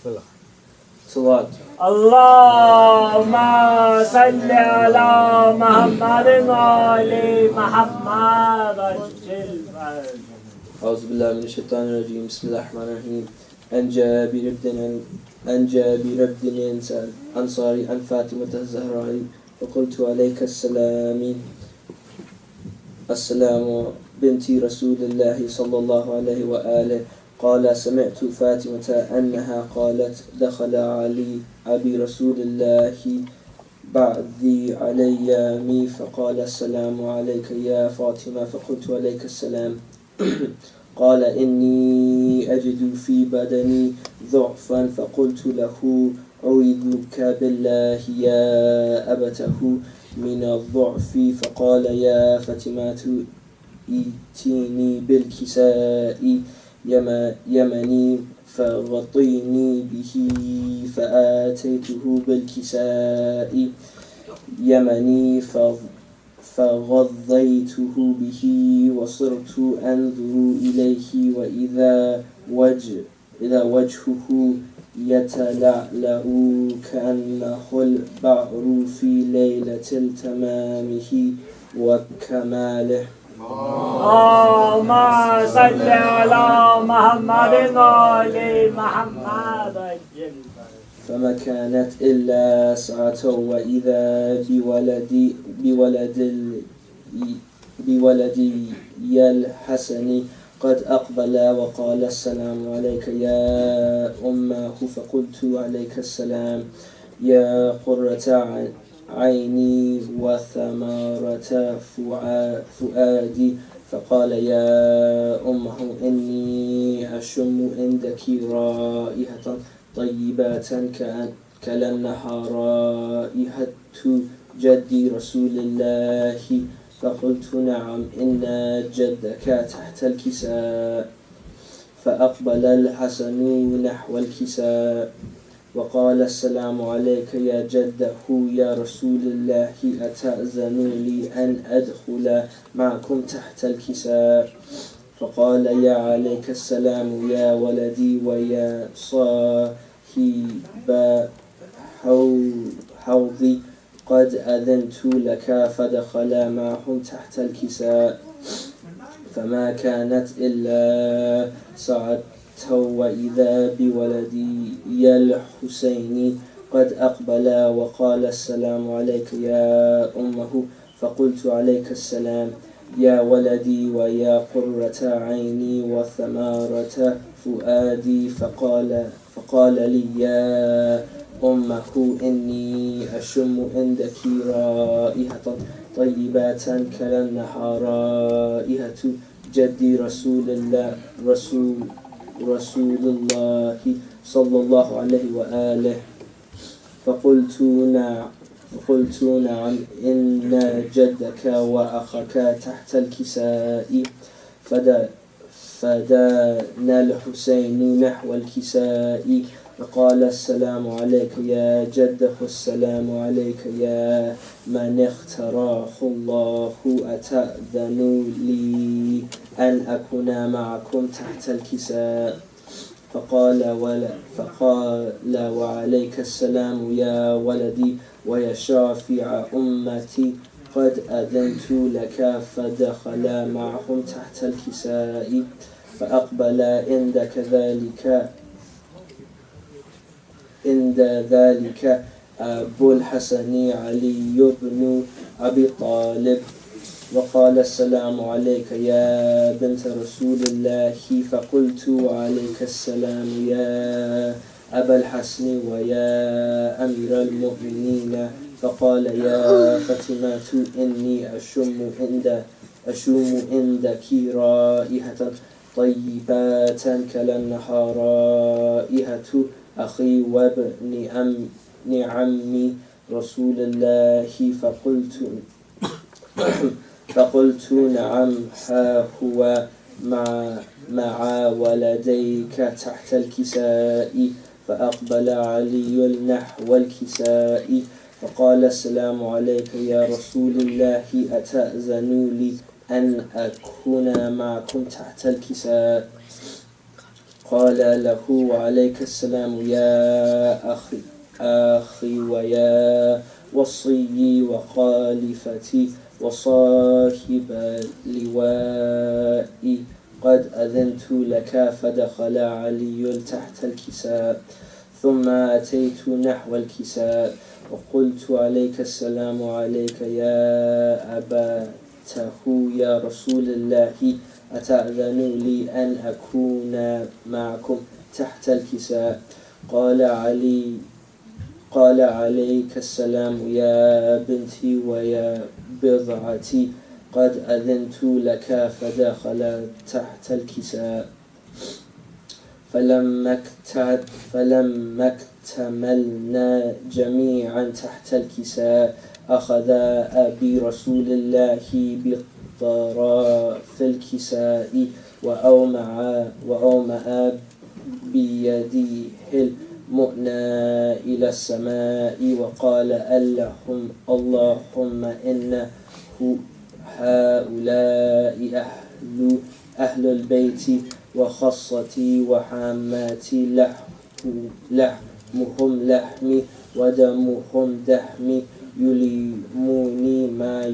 صلوات. اللهم صل على محمد وآل محمد عجل أعوذ بالله من الشيطان الرجيم. بسم الله الرحمن الرحيم. عن جابر بن أنصاري عن فاطمة الزهراء فقلت عليك السلام بنت رسول الله صلى الله عليه وآله. قال سمعت فاطمة أنها قالت دخل علي أبي رسول الله بعدي علي فقال السلام عليك يا فاطمة فقلت عليك السلام. قال إني أجد في بدني ضعفا فقلت له أعوذك بالله يا أبته من الضعف. فقال يا فاطمة ائتيني بالكساء يمني فغطيني به. فآتيته بالكساء يمني فغضيته به وصرت أنظر إليه وإذا وجهه يتلألأ كأنه البعر في ليلة تمامه وكماله. اللهم صل على محمد وآل محمد عجل. فما كانت إلا ساعة وإذا بولدي الحسن قد أقبل وقال السلام عليك يا أمه فقلت عليك السلام يا قرة عيني وثمرة فؤادي. فقال يا أمه إني أشم عندك رائحة طيبات كلأنها رائحة جدي رسول الله. فقلت نعم إن جدك تحت الكساء. فأقبل الحسن نحو الكساء وقال السلام عليك يا جده يا رسول الله أتأذن لي أن أدخل معكم تحت الكساء. فقال يا عليك السلام يا ولدي ويا صاحب حوضي قد أذنت لك. فدخل معهم تحت الكساء فما كانت إلا ساعة وإذا بولدي الحسين قد أقبل وقال السلام عليك يا أمه. فقلت عليك السلام يا ولدي ويا قرة عيني وثمرة فؤادي. فقال لي يا أمه إني أشم عندك رائحة طيبات كلأنها رائحة جدي رسول الله صلى الله عليه وآله. فقلت نعم إن جدك وأخاك تحت الكساء. فدنا الحسين نحو الكساء فقال السلام عليك يا جده السلام عليك يا من اختاره الله أتأذن لي أن أكون معكم تحت الكساء. فقال وعليك السلام يا ولدي ويا شافع أمتي قد أذنت لك. فدخل معهم تحت الكساء فأقبل عند ذلك أبو الحسن علي بن أبي طالب وقال السلام عليك يا بنت رسول الله. فقلت عليك السلام يا أبا الحسن ويا أمير المؤمنين. فقال يا فاطمة إني أشم عندك رائحة طيبات كلأنها رائحة أخي وابن عمي رسول الله. فقلت نعم ها هو مع ولديك تحت الكساء. فأقبل علي نحو الكساء فقال السلام عليك يا رسول الله أتأذن لي أن أكون معكم تحت الكساء. فقال له وعليك السلام يا أخي ويا وصي وخالفتي وصاحب اللواء قد أذنت لك. فدخل علي تحت الكساء ثم أتيت نحو الكساء وقلت عليك السلام عليك يا أباته يا رسول الله أتأذن لي أن أكون معكم تحت الكساء؟ قال عليك السلام يا بنتي ويا بضعتي قد أذنت لك. فدخل تحت الكساء فلما اكتملنا جميعا تحت الكساء أخذ أبي رسول الله بطرف الكساء وأومأ بيده المؤنى إلى السماء وقال اللهم إن هؤلاء أهل البيت وخاصتي وحاماتي لحمهم لحمي ودمهم دحمي يلموني ما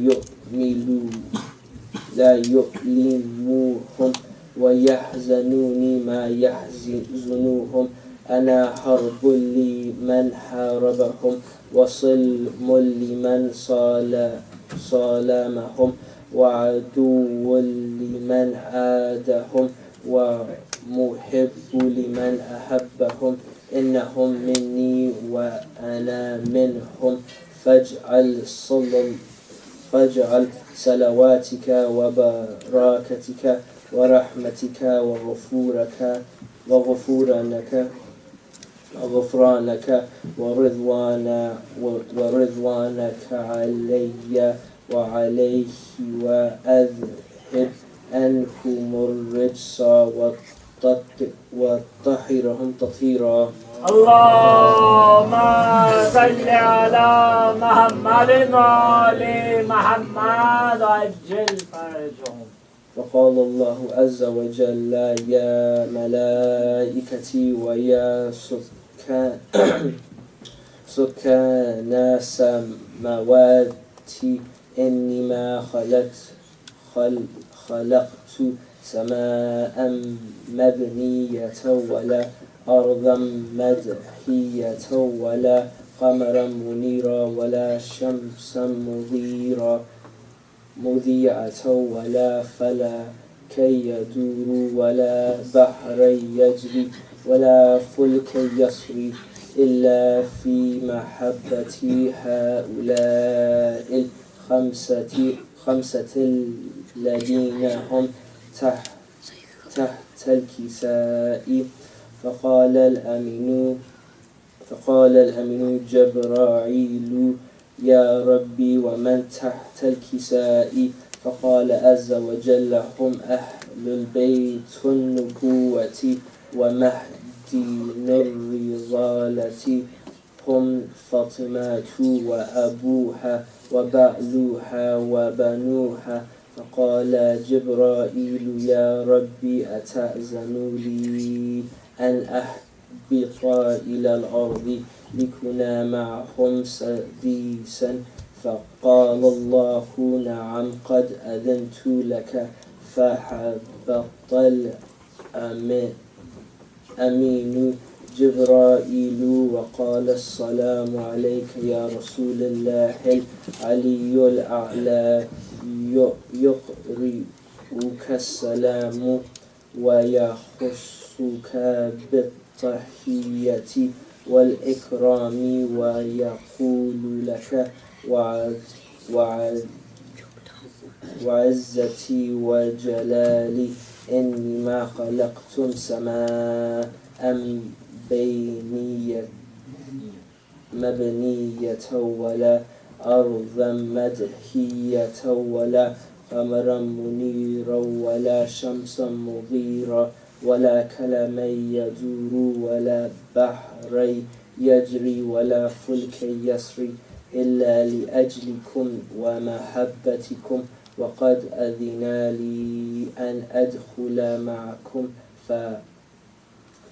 لا يؤلموهم ويحزنوني ما يحزنوهم. أنا حرب لمن حاربهم وصلم لمن صالمهم وعدو لمن عادهم ومحب لمن أحبهم. إنهم مني وأنا منهم. فاجعل صلواتك وبركاتك ورحمتك وغفرانك ورضوانك علي وعليه وأذهب عنكم الرجس وطهرهم تطهيرا. اللهم صل على محمد وآل محمد عجل فرجهم. فقال الله عز وجل يا ملائكتي ويا سكان السماوات إني ما خلقت سماء مبنية ولا أرضا مدحية ولا قمرا منيرا ولا شمسا مذيعة ولا فلك يدور ولا بحر يجري ولا فلك يسري إلا في محبة هؤلاء الخمسة الذين هم تحت الكساء. فقال الأمين جبرائيل يا ربي ومن تحت الكساء؟ فقال عز وجل هم أهل البيت النبوة ومهدي الرضالة هم فاطمة وأبوها وبعلوها وبنوها. فقال جبرائيل يا ربي أتأذن لي أن أهبط إلى الأرض لكنا معهم سديسا؟ فقال الله نعم قد أذنت لك. فهبط الأمين جبرائيل وقال السلام عليك يا رسول الله العلي الأعلى يقرئك السلام ويخصك بالتحية والإكرام ويقول لك وعزتي وجلالي إني ما خلقتم سماء مبنية ولا أرضا مدحية ولا قمرا منيرا ولا شمسا مضيرا ولا كلما يدور ولا بحر يجري ولا فلك يسري إلا لأجلكم ومحبتكم. وقد أذن لي أن أدخل معكم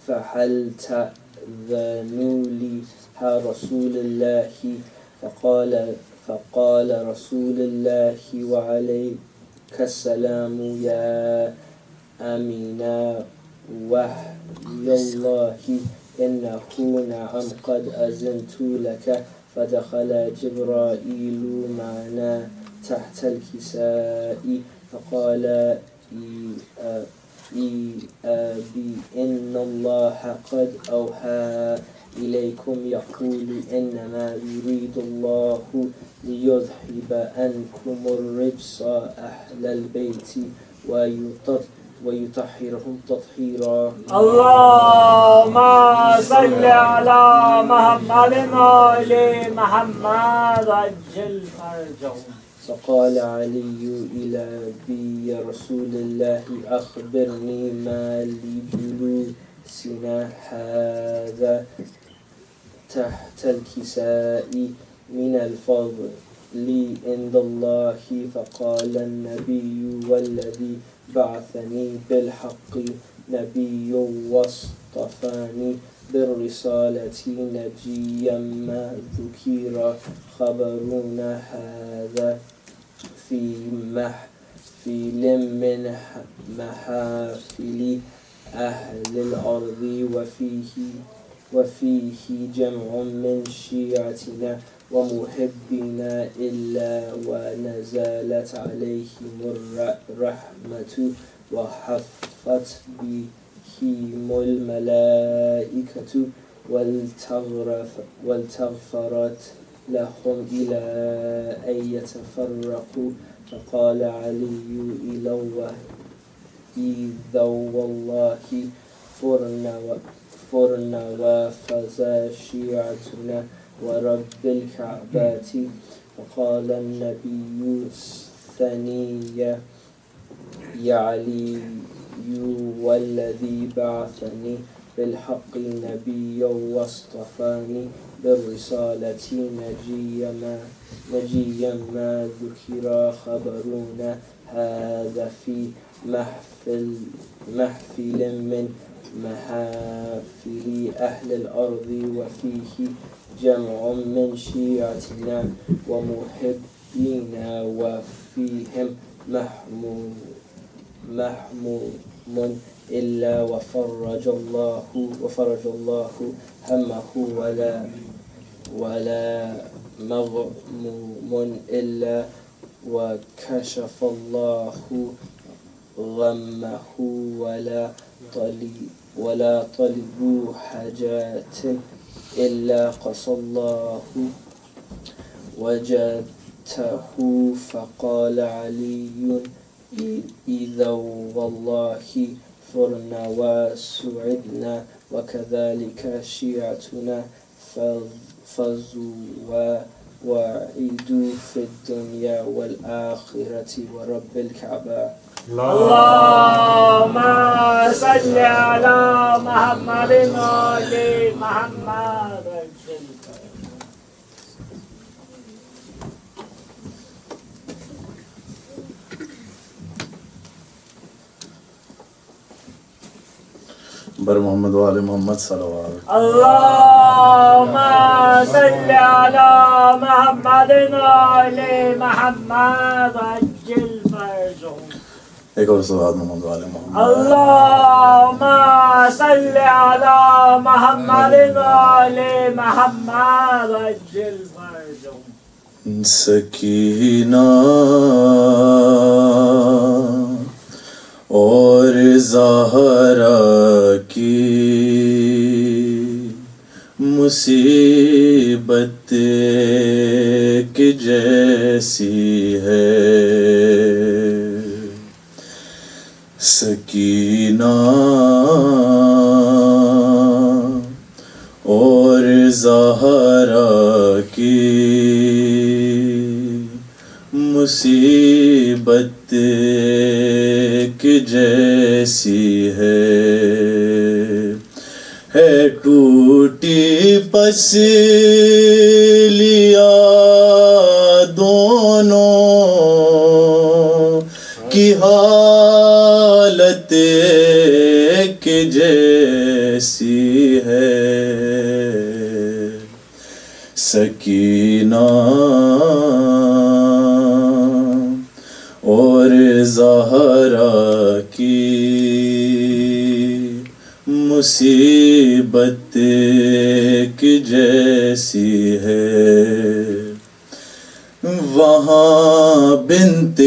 فهل تأذنوا لي رسول الله فقال رسول الله وعليك السلام يا أمين وحي الله إنه نعم قد أذنت لك فدخل جبرائيل معنا تحت الكساء فقال أبي إن الله قد أوحى إليكم يقول إنما يريد الله ليذهب عنكم الرجس أهل البيت ويطهرهم تطهيرا. اللهم صل على محمد وآل محمد عجل فرجهم. فقال علي إلى أبي يا رسول الله أخبرني ما لجلوسنا هذا تحت الكساء من الفضل عند الله. فقال النبي والذي بعثني بالحق نبي واصطفاني بالرسالة نجيا ما ذكر خبرنا هذا في محفل من محافل أهل الأرض وفيه جمع من شيعتنا ومحبنا إلا ونزلت عليهم الرحمة وحفت بهم الملائكة والتغفرت لهم إلى أن يتفرقوا. فقال علي إذا والله فرنا وفزا شيعتنا ورب الكعبات. فقال النبي الثانية يا علي والذي بعثني بالحق نبيا واصطفاني بالرسالة نجيا ما ذكر خبرنا هذا في محفل من محافل أهل الأرض وفيه جمع من شيعتنا ومحبينا وفيهم محموم إلا وفرج الله همه ولا مغموم إلا وكشف الله غمه ولا طلب حاجات إلا قصى الله وجدته. فقال علي إذا والله فرنا وسعدنا وكذلك شيعتنا فزوا وعيدوا في الدنيا والآخرة ورب الكعبة. اللهم صل على محمد وآل محمد. बर मोहम्मद वाले मोहम्मद सल्लल्लाहु अलैहि वसल्लम। अल्लाहुम्मा सल्लि अला मुहम्मद वाले मुहम्मद अज्जिल फरजहुम। एक और सलात मोहम्मद वाले मोहम्मद। अल्लाहुम्मा सल्लि अला मुहम्मद वाले मुहम्मद अज्जिल फरजहुम। सकीना और ज़हरा की मुसीबत की जैसी है सकीना और ज़हरा की मुसीबत की जैसी है टूटी पसलिया दोनों की हालत کے جیسی ہے سکینہ اور زہرا کی مصیبت کی جیسی ہے وہاں بنت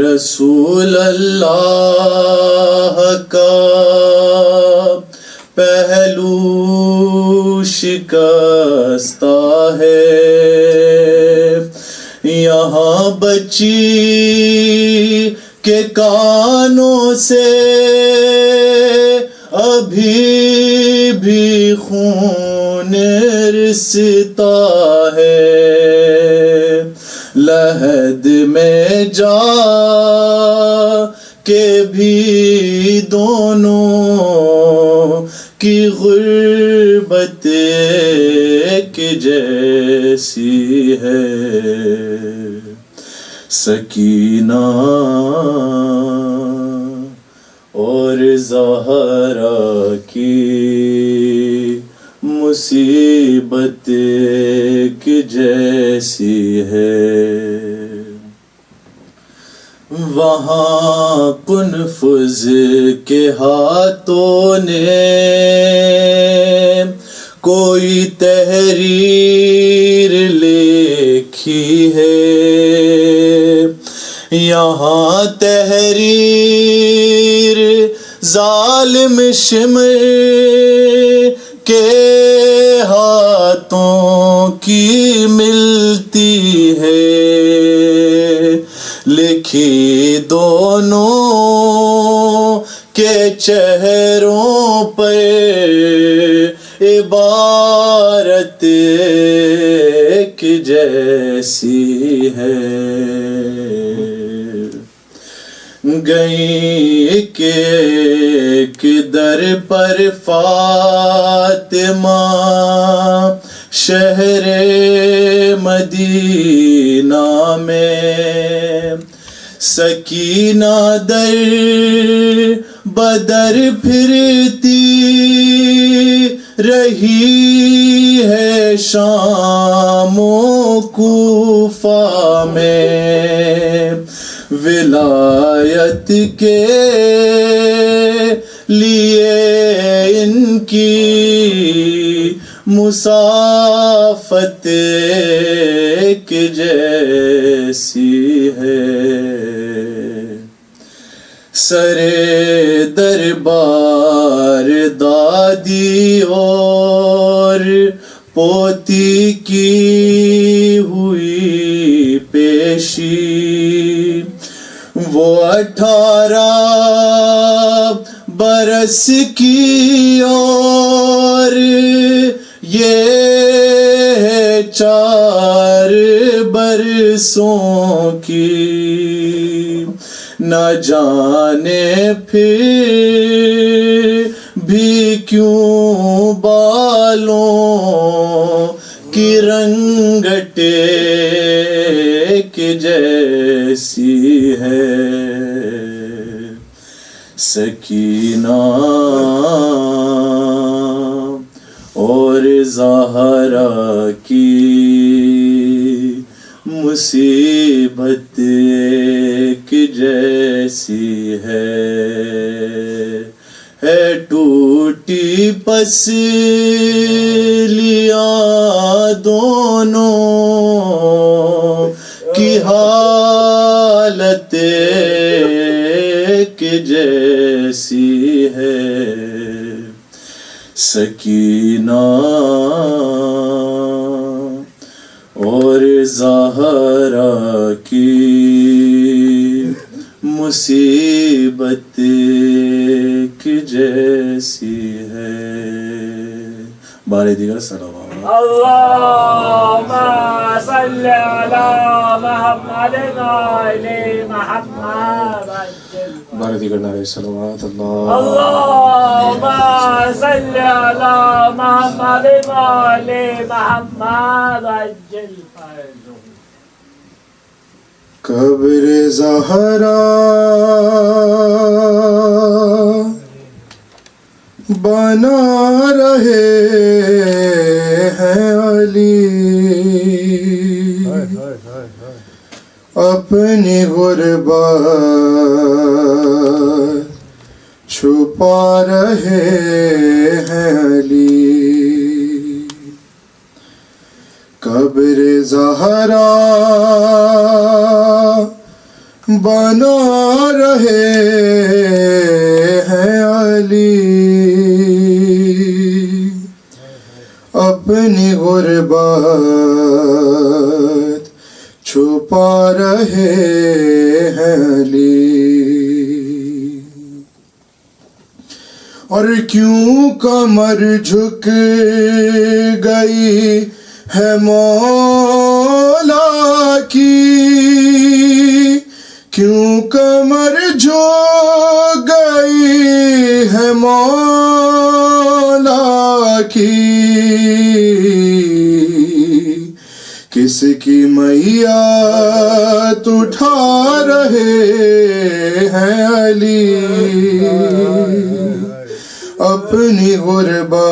رسول اللہ کا پہلو شکستہ ہے یہاں بچی کے کانوں سے ابھی بھی خون رستا ہے لحد میں جا کے بھی دونوں کی غربت ایک جیسی ہے سکینہ اور زہرا کی مصیبت کی جیسی ہے وہاں کنفذ کے ہاتھوں نے کوئی تحریر لکھی ہے یہاں تحریر ظالم شمر کے ہاتھوں کی ملتی ہے لکھی دونوں کے چہروں پر عبارت ایک جیسی ہے گئی کہ در پر فاطمہ شہر مدینہ میں سکینہ در بدر پھرتی رہی ہے شام و کوفہ میں ولایت کے لیے ان کی مسافت ایک جیسی ہے سر دربار دادی اور پوتی کی ہوئی پیشی وہ 18 برس کی اور یہ 4 برسوں کی نہ جانے پھر بھی کیوں بالوں کی رنگٹ ایک جیسی ہے سکینہ اور زہرا کی مصیبت ایک جیسی ہے ٹوٹی پسلیاں دونوں کی حالت ایک جیسی ہے سکینہ اور زہرا کی مصیبت کی جیسی ہے بارے دیگر سلام اللهم صل على محمد وعلى محمد بارے دیگر نعرہ صلوات اللهم صل على محمد وعلى محمد عجل فرجه قبر زہرا بنا رہے ہیں علی، اپنی غربت چھپا رہے ہیں علی، قبر زہرا بنا رہے ہیں علی، اپنی غربت چھپا رہے ہیں علی، اور کیوں کمر جھک گئی ہے مولا کی، کیوں کمر جھک گئی ہے مولا کی، کس کی میت اٹھا رہے ہیں علی، اپنی غربت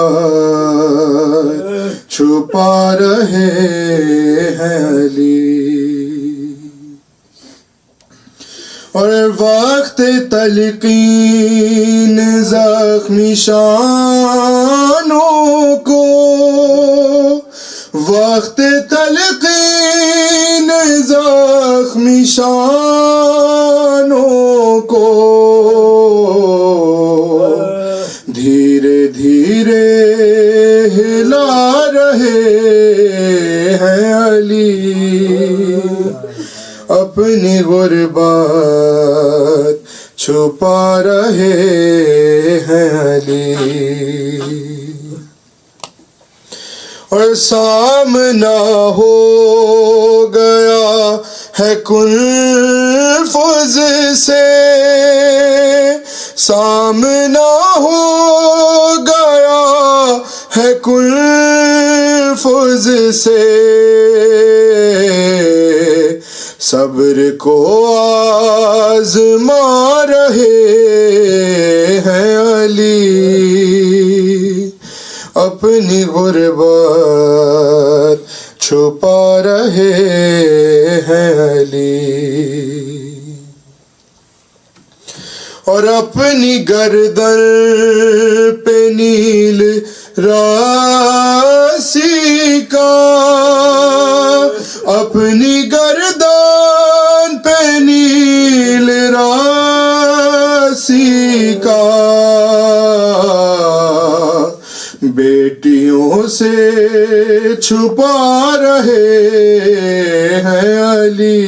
چھپا رہے ہیں علی، اور وقت تلقین زخمی شانوں کو، وقت تلقین زخمی شانوں کو، دھیرے دھیرے ہلا رہے ہیں علی، اپنی غربت چھپا رہے ہیں علی، اور سامنا ہو گیا ہے کنفذ سے، سامنا ہو گیا ہے کنفذ سے، صبر کو آزما رہے ہیں علی، اپنی غربت چھپا رہے ہیں علی، اور اپنی گردن پہ نیل راسی کا، اپنی گردن پہ نیل راسی کا، بیٹیوں سے چھپا رہے ہیں علی،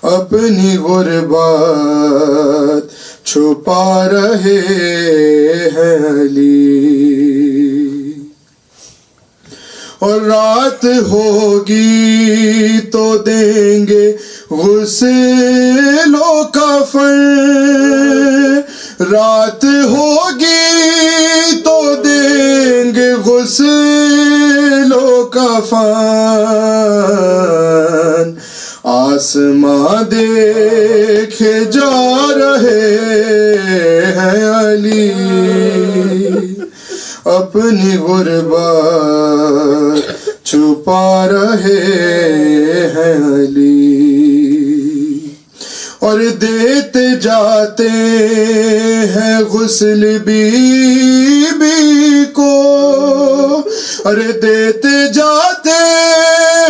اپنی غربت چھپا رہے ہیں علی، اور رات ہوگی تو دیں گے غسل و کفن، رات ہوگی تو دیں گے غسل و کفن، آسماں دیکھے جا رہے ہیں علی، اپنی غربت چھپا رہے ہیں علی، اور دیتے جاتے ہیں غسل بیبی کو، ارے دیتے جاتے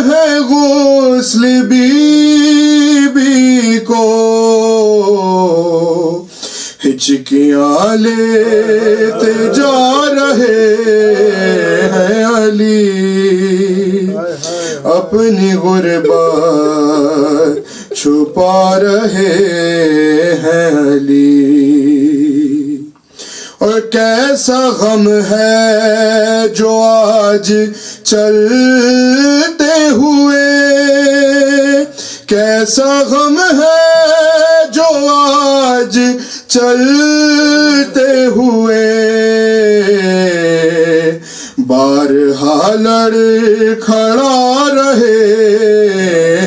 ہیں غسل بیبی کو، ہچکیاں لیتے جا رہے ہیں علی، اپنی غربت چھپا رہے ہیں علی، اور کیسا غم ہے جو آج چلتے ہوئے، کیسا غم ہے جو آج چلتے ہوئے، بارہا لڑ کھڑا رہے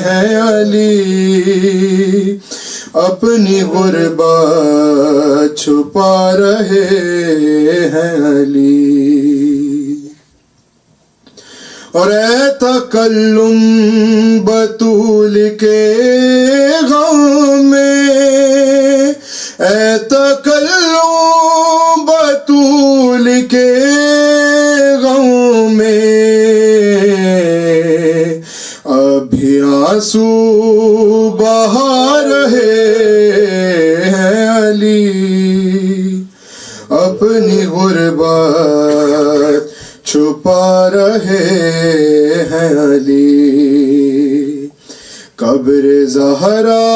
ہیں علی، اپنی غربت چھپا رہے ہیں علی. اور اے تکلم بطول کے غم میں، اے تکلم بطول کے غم میں، ابھی آنسو بہا رہے ہیں علی. اپنی غربت چھپا رہے ہیں علی. قبر زہرا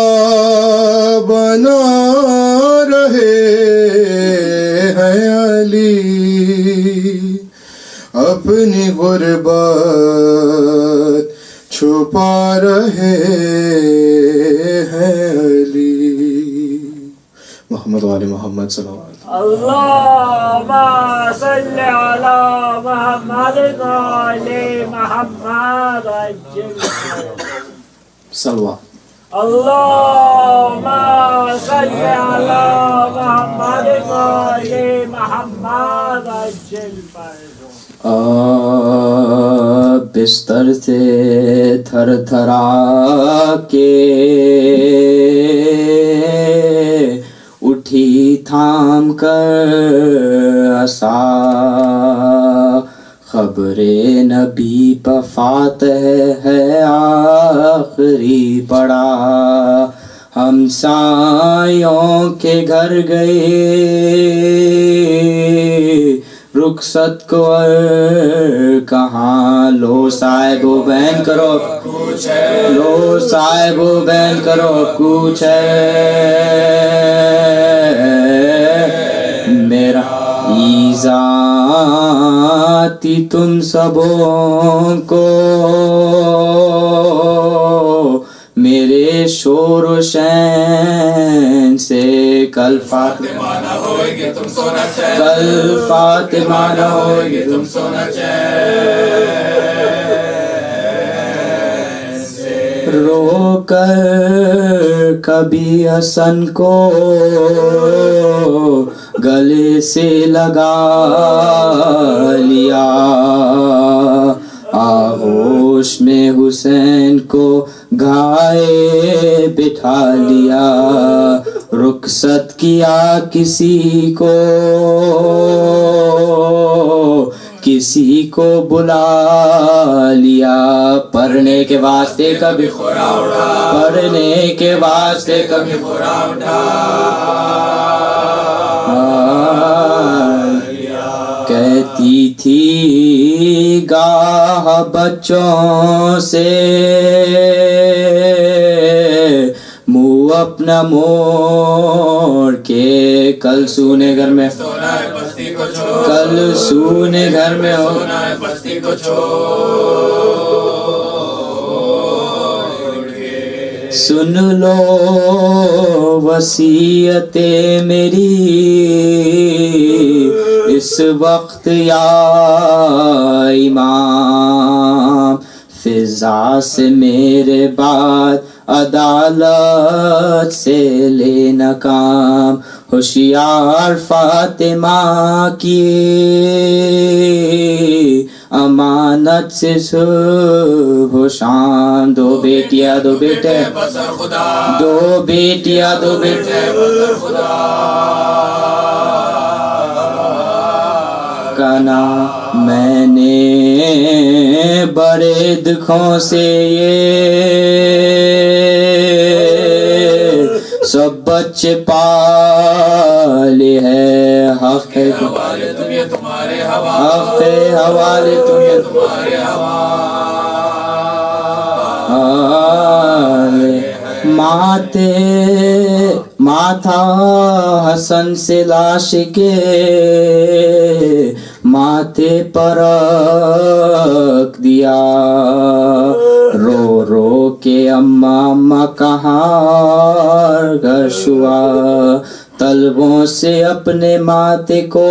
بنا رہے ہیں علی. اپنی غربت چھپا رہے ہیں علی. محمد وآل محمد صلی اللہ علیہ وسلم. اللهم صل على محمد وآل محمد عجل صلوات. اللهم صل على محمد وآل محمد عجل بستر سے تھر تھرا کے اٹھی تھام کر عصا، خبر نبی پفاتح ہے آخری پڑا. ہمسایوں کے گھر گئے رخصت کو کہاں، لو صاحب و بین کرو لو صاحب و بین کرو کوچ ہے میرا ایزاتی تم سبوں کو، میرے شور و شین سے کل فاطمہ نہ ہوئے گے تم سونا چین، کل فاطمہ نہ ہوئے گے تم سونا چین سے. رو کر کبھی حسن کو گلے سے لگا لیا، آغوش میں حسین کو گھائے بٹھا لیا. رخصت کیا کسی کو بلا لیا، پڑھنے کے واسطے کبھی خورا اٹھا، پڑھنے کے واسطے کبھی خورا اٹھا. کہتی تھی گاہ بچوں سے منہ اپنا موڑ کے، کل سونے گھر میں سونا ہے بستی کو چھوڑ، کل سونے گھر میں ہونا ہے بستی کو چھوڑ کے. سن لو وصیت میری اس وقت یا امام، فضا سے میرے بعد عدالت سے لینا کام. ہوشیار فاطمہ کی امانت سے صبح و شام، دو بیٹیاں دو بیٹے بسر خدا، دو بیٹیاں دو بیٹے بسر خدا. کنا میں نے بڑے دکھوں سے یہ سب بچے پالے ہے، حق حوالے تم یہ تمہارے حوالے تم یہ تمہارے حوالے. ماتھا حسن سے لاش کے ماتھے پر رکھ دیا، رو رو کے اماں کہاں گھرش ہوا، طلبوں سے اپنے ماتھے کو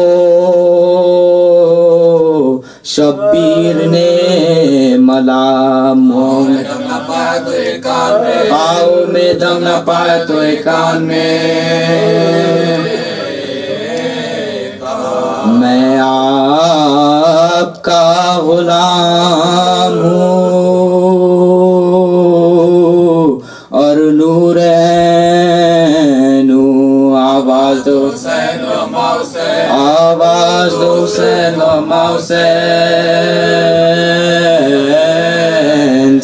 شبیر نے ملا. پاؤں میں دم نہ پایا تو ایک کان میں، پاؤں میں دم نہ پایا تو ایک کان میں. आवाज दो आवाज दो हुसैन व हुसैन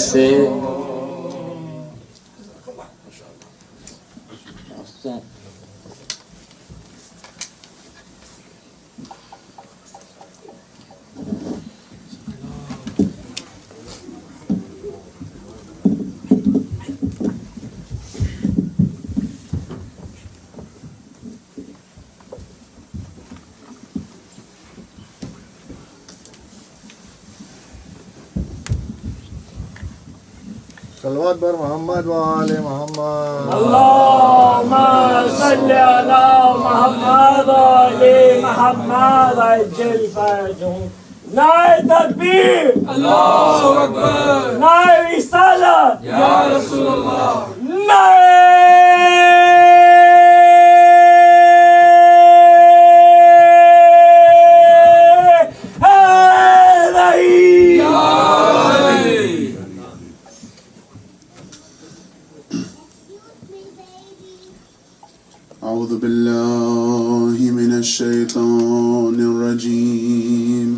से सलवात पर मोहम्मद व आले मोहम्मद अल्लाहुम्मा सल्ली अला मुहम्मद व आले मुहम्मद अज्जल फरजहum नाए तकबीर अल्लाहु अकबर नाए रिसालत या रसूल अल्लाह नाए أعوذ بالله من الشيطان الرجيم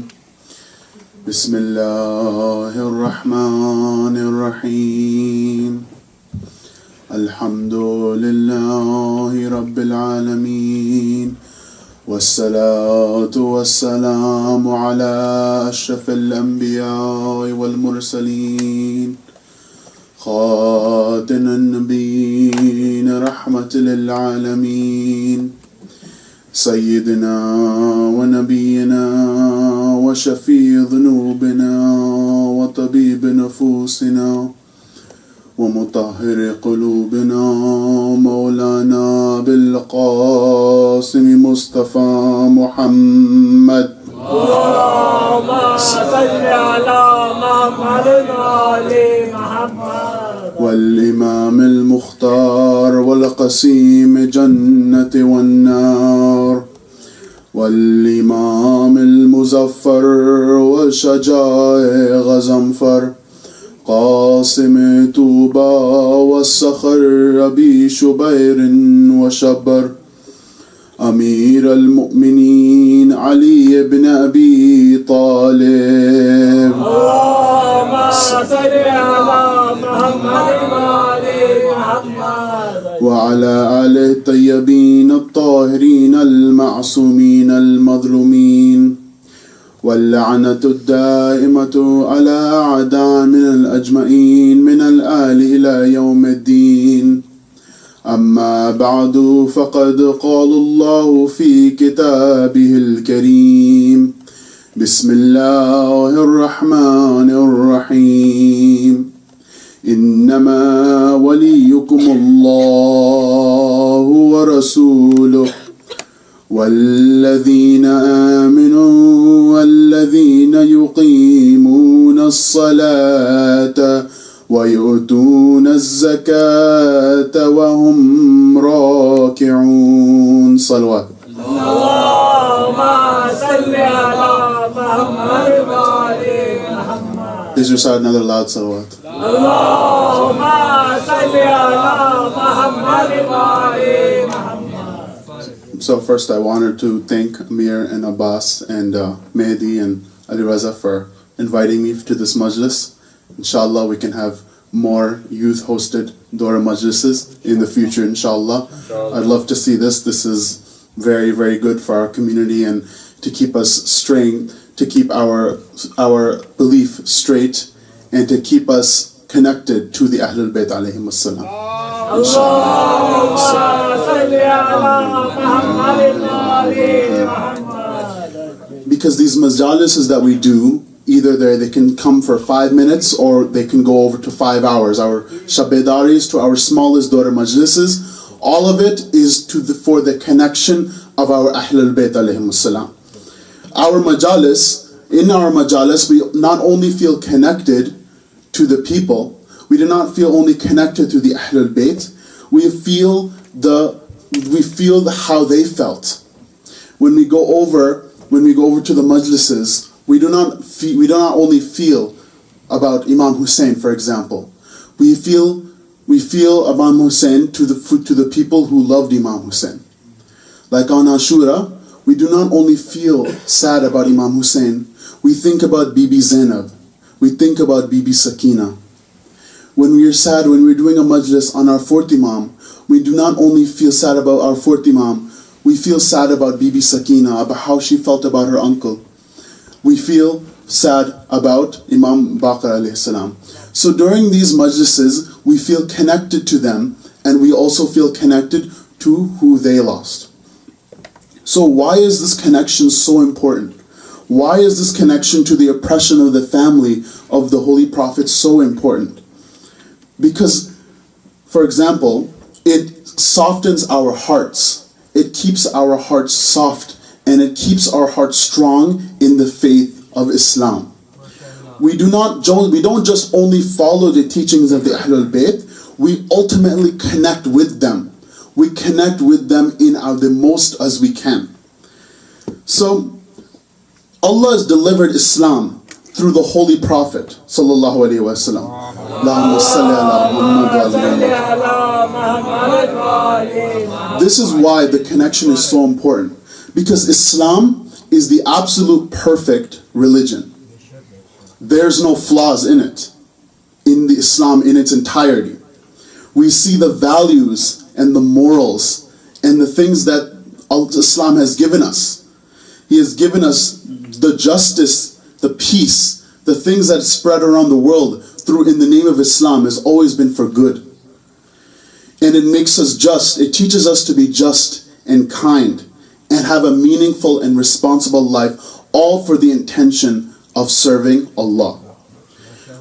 بسم الله الرحمن الرحيم الحمد لله رب العالمين والصلاة والسلام على أشرف الأنبياء والمرسلين خاتم النبيين رحمة للعالمين سيدنا ونبينا وشفيع ذنوبنا وطبيب نفوسنا ومطهر قلوبنا مولانا بالقاسم مصطفى محمد اللهم صل على محمد وعلى محمد والإمام المختار والقسيم جنة والنار والإمام المزفر والشجاع غزنفر قاسم توبا والصخر أبي شبير وشبر أمير المؤمنين علي بن أبي طالب اللهم صل على محمد وعلى محمد وعلى آله الطيبين الطاهرين المعصومين المظلومين واللعنة الدائمة على أعدائنا الأجمعين من الآل إلى يوم الدين أما بعد فقد قال الله في كتابه الكريم بسم الله الرحمن الرحيم إنما وليكم الله ورسوله والذين آمنوا والذين يقيمون الصلاة ويؤتون الزكاة وهم راكعون صلوات اللهم صل على محمد وعلى محمد Please recite another loud salawat. اللهم صل على محمد وعلى محمد. So first I wanted to thank Amir and Abbas and Mehdi and Ali Raza for inviting me to this majlis. Inshallah we can have more youth hosted Dora majlises in the future, inshallah. I'd love to see this. This is very, very good for our community and to keep us straying, to keep our belief straight and to keep us connected to the Ahlebaith alayhim as-salam. اللهم صل على محمد وعلى محمد. Because these majalises that we do, either they can come for 5 minutes or they can go over to 5 hours. Our shabedaris to our smallest daughter majlises, all of it is for the connection of our Ahlul Bayt alayhim as-salam. Our majalis, in our majalis, we not only feel connected to the people, we do not feel only connected to the Ahlul Bayt, we feel how they felt. When we go over to the majlises, we do not only feel about Imam Hussein, for example. We feel Imam Hussein to the people who loved Imam Hussein. Like on Ashura, we do not only feel sad about Imam Hussein, we think about Bibi Zainab, we think about Bibi Sakina. When we are sad, when we're doing a majlis on our fourth Imam, we do not only feel sad about our fourth Imam, we feel sad about Bibi Sakina, about how she felt about her uncle. We feel sad about Imam Baqir alayhi salam. So during these majlises, we feel connected to them, and we also feel connected to who they lost. So why is this connection so important? Why is this connection to the oppression of the family of the Holy Prophet so important? Because, for example, it softens our hearts. It keeps our hearts soft, and it keeps our hearts strong in the faith of Islam. We don't just only follow the teachings of the Ahlebaith, we ultimately connect with them. We connect with them in the most as we can. So, Allah has delivered Islam through the Holy Prophet sallallahu alaihi wasallam. This is why the connection is so important, because Islam is the absolute perfect religion. There's no flaws in it, in the Islam in its entirety. We see the values and the morals and the things that Islam has given us. He has given us the justice, the peace, the things that spread around the world through in the name of Islam has always been for good. And it makes us just. It teaches us to be just and kind and have a meaningful and responsible life, all for the intention of serving Allah.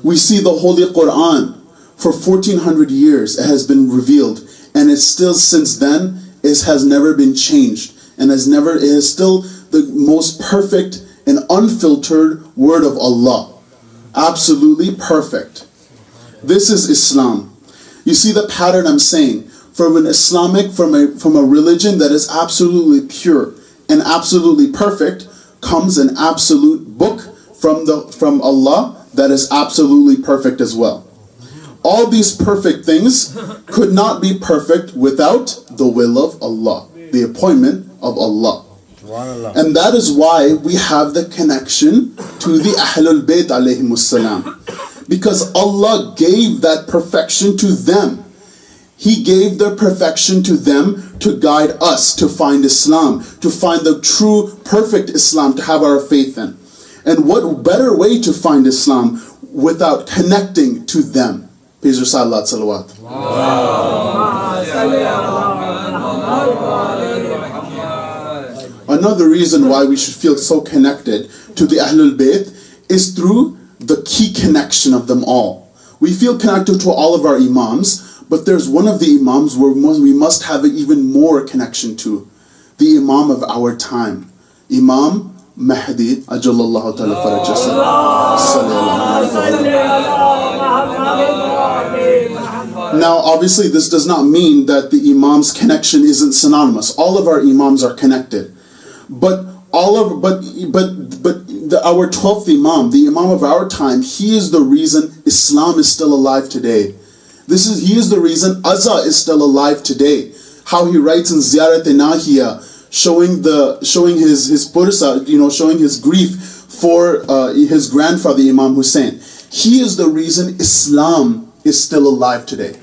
We see the Holy Quran. For 1400 years it has been revealed, and it's still, since then, it has never been changed, and it is still the most perfect and unfiltered word of Allah. Absolutely perfect. This is Islam. You see the pattern I'm saying? From a religion that is absolutely pure and absolutely perfect, comes an absolute book from Allah that is absolutely perfect as well. All these perfect things could not be perfect without the will of Allah, the appointment of Allah. And that is why we have the connection to the Ahlul Bayt alayhimus salam. Because Allah gave that perfection to them. He gave their perfection to them to guide us to find Islam, to find the true perfect Islam to have our faith in. And what better way to find Islam without connecting to them? Peace or salat, salawat. Another reason why we should feel so connected to the Ahlul Bayt is through the key connection of them all. We feel connected to all of our Imams, but there's one of the Imams where we must have an even more connection to. The Imam of our time. Imam Mahdi, Ajallallahu Ta'ala Now, obviously, this does not mean that the Imam's connection isn't synonymous. All of our Imams are connected. But our 12th Imam, the Imam of our time, he is the reason Islam is still alive today. He is the reason Raza is still alive today. How he writes in Ziyarat-e-Nahiya, showing his pursa, showing his grief for his grandfather Imam Hussein. He is the reason Islam is still alive today.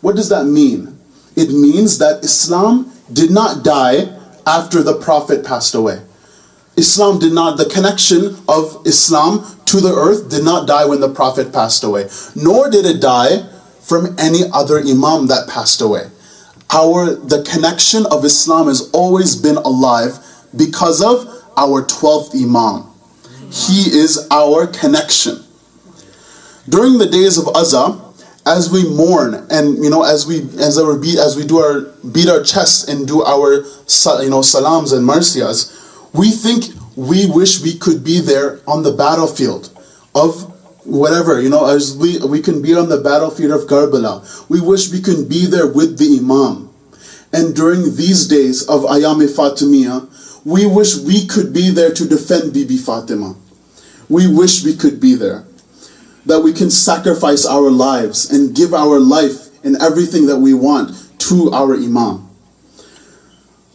What does that mean? It means that Islam did not die after the Prophet passed away. The connection of Islam to the earth did not die when the Prophet passed away. Nor did it die from any other Imam that passed away. The connection of Islam has always been alive because of our 12th Imam. He is our connection. During the days of Raza, as we mourn and as we beat our chests and do our salams and marsiyas, we wish we could be there on the battlefield of whatever, as we can be on the battlefield of Karbala. We wish we can be there with the Imam. And during these days of Ayam Fatimiyya, we wish we could be there to defend Bibi Fatima. We wish we could be there. That we can sacrifice our lives and give our life and everything that we want to our Imam.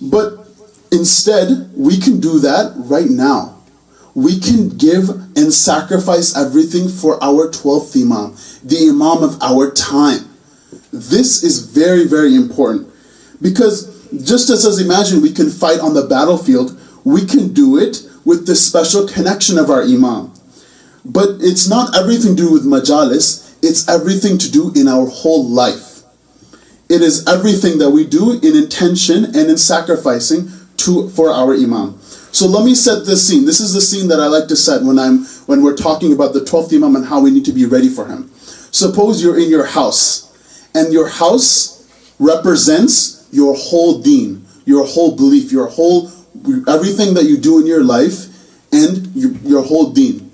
But instead, we can do that right now. We can give and sacrifice everything for our 12th Imam, the Imam of our time. This is very, very important. Because just as imagine we can fight on the battlefield, we can do it with the special connection of our Imam. But it's not everything to do with Majlis, it's everything to do in our whole life. It is everything that we do in intention and in sacrificing for our Imam. So let me set this scene. This is the scene that I like to set when we're talking about the 12th Imam and how we need to be ready for him. Suppose you're in your house, and your house represents your whole deen, your whole belief, everything that you do in your life, and your whole deen.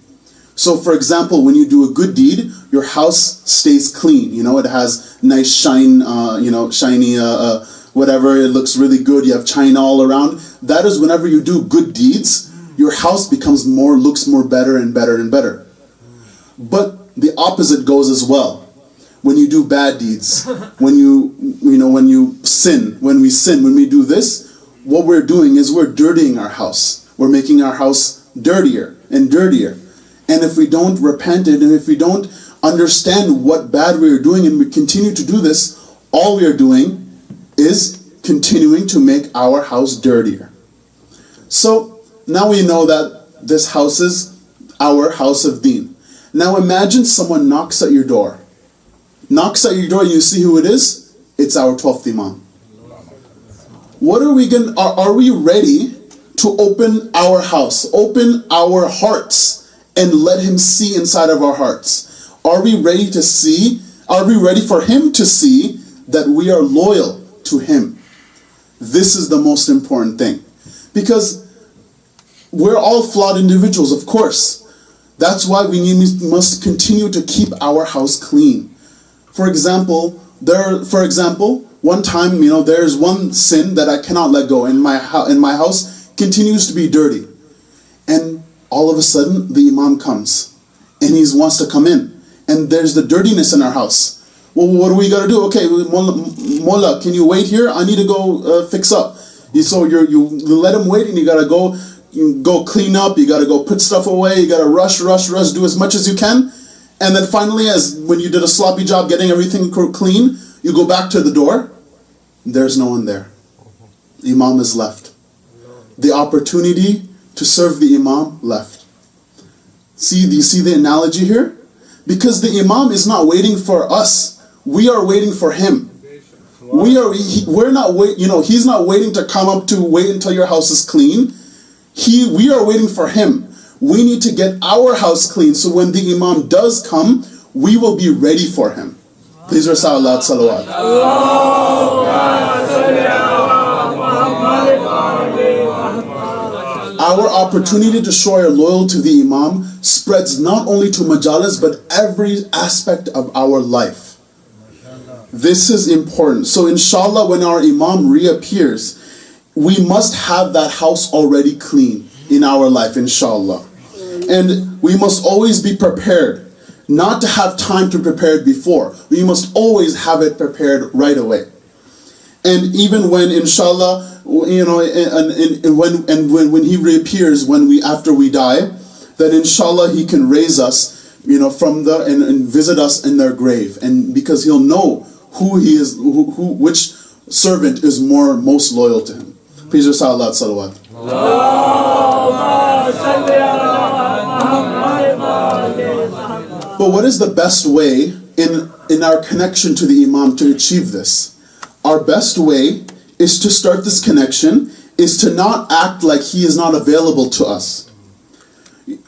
So for example, when you do a good deed, your house stays clean. It has nice shine, shiny, whatever, it looks really good, you have china all around. That is whenever you do good deeds, your house looks more better and better and better. But the opposite goes as well. When you do bad deeds, when we sin, when we do this, what we're doing is we're dirtying our house. We're making our house dirtier and dirtier. And if we don't repent and if we don't understand what bad we are doing and we continue to do this, all we are doing is continuing to make our house dirtier. So now we know that this house is our house of deen. Now imagine someone knocks at your door. You see who it is? It's our 12th Imam. What are we going? Are we ready to open our house, open our hearts, and let him see inside of our hearts? Are we ready to see? Are we ready for him to see that we are loyal to him? This is the most important thing, because we're all flawed individuals, of course. That's why we must continue to keep our house clean. For example, one time, there's one sin that I cannot let go, and my house continues to be dirty. And all of a sudden, the Imam comes, and he wants to come in, and there's the dirtiness in our house. Well, what do we got to do? Okay, Mullah, can you wait here? I need to go fix up. So you let him wait, and you got to go clean up. You got to go put stuff away. You got to rush, do as much as you can. And then finally, when you did a sloppy job getting everything clean, you go back to the door. There's no one there. The Imam is left. The opportunity to serve the Imam left. Do you see the analogy here? Because the Imam is not waiting for us. We are waiting for him. We're not wait. He's not waiting to come up to wait until your house is clean. We are waiting for him. We need to get our house clean, so when the Imam does come, we will be ready for him. Please recite Allah salawat. Our opportunity to show our loyalty to the Imam spreads not only to Majalis, but every aspect of our life. This is important. So inshallah, when our Imam reappears, we must have that house already clean in our life, inshallah. And we must always be prepared, not to have time to prepare it before. We must always have it prepared right away. And even when, inshallah, when he reappears, after we die, that inshallah he can raise us, and visit us in their grave, and because he'll know who he is, which servant is most loyal to him. Please recite Allah salawat. But what is the best way in our connection to the Imam to achieve this? Our best way is to start this connection, is to not act like he is not available to us.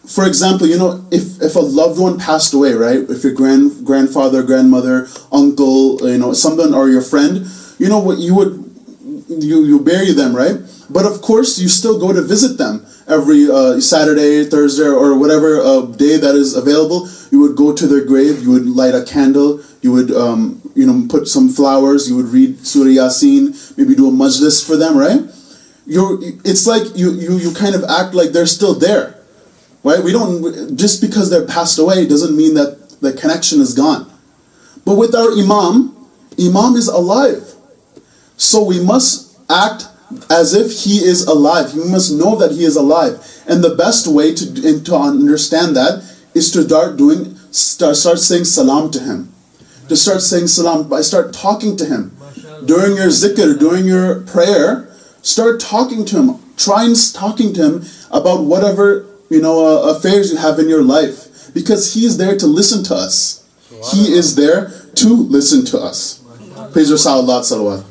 For example, if a loved one passed away, right? If your grandfather, grandmother, uncle, someone, or your friend, what you bury them, right? But of course, you still go to visit them every Saturday, Thursday, or whatever day that is available. You would go to their grave. You would light a candle. You would, put some flowers. You would read Surah Yasin. Maybe do a majlis for them, right? It's like you kind of act like they're still there, right? We don't, just because they're passed away doesn't mean that the connection is gone. But with our Imam is alive. So we must act as if he is alive. You must know that he is alive. And the best way to understand that is to start saying salam to him. To start saying salam, start talking to him. During your zikr, during your prayer, start talking to him. Try and talking to him about whatever affairs you have in your life, because he is there to listen to us. He is there to listen to us. Praise Rasulullah salawat.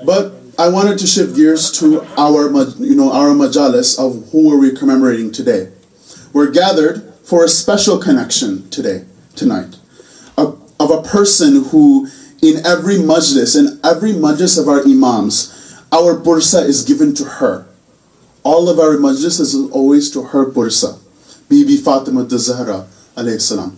But I wanted to shift gears to our majalis of who are we commemorating today. We're gathered for a special connection tonight, of a person who in every majlis of our imams, our bursa is given to her. All of our majlis is always to her bursa. Bibi Fatima Zehra alayhi salam.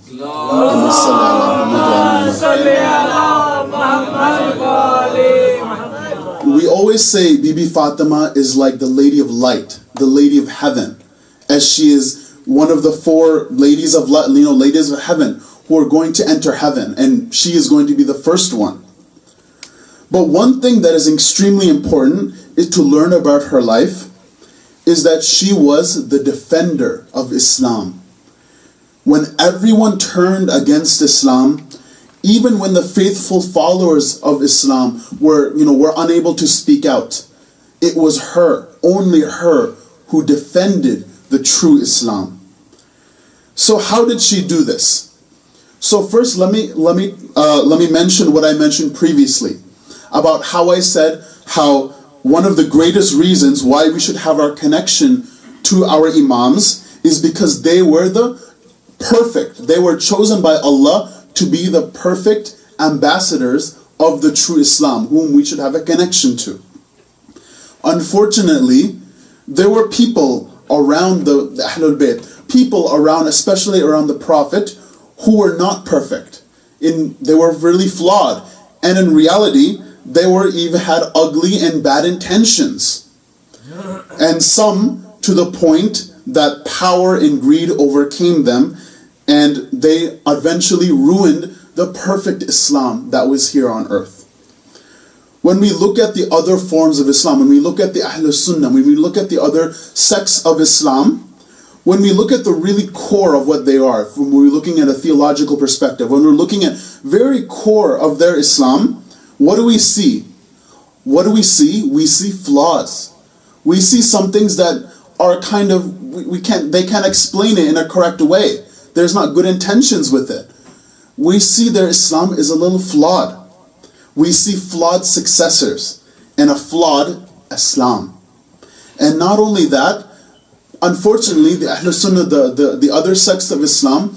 We always say Bibi Fatima is like the lady of light, the lady of heaven, as she is one of the 4 ladies of ladies of heaven who are going to enter heaven, and she is going to be the first one. But one thing that is extremely important is to learn about her life, is that she was the defender of Islam. When everyone turned against Islam, even when the faithful followers of Islam were unable to speak out, it was her, only her, who defended the true Islam. So how did she do this? So first, let me mention what I mentioned previously about how I said how one of the greatest reasons why we should have our connection to our imams is because they were they were chosen by Allah to be the perfect ambassadors of the true Islam, whom we should have a connection to. Unfortunately, there were people around the Ahlebaith, people around, especially around the Prophet, who were not perfect. They were really flawed. And in reality, they even had ugly and bad intentions. And some to the point that power and greed overcame them, and they eventually ruined the perfect Islam that was here on earth. When we look at the other forms of Islam, when we look at the Ahl Sunnah, when we look at the other sects of Islam, when we look at the really core of what they are, when we're looking at a theological perspective, when we're looking at very core of their Islam, what do we see? What do we see? We see flaws. We see some things that are kind of, they can't explain it in a correct way. There's not good intentions with it. We see their Islam is a little flawed. We see flawed successors and a flawed Islam. And not only that, unfortunately, the Ahl Sunnah, the other sects of Islam,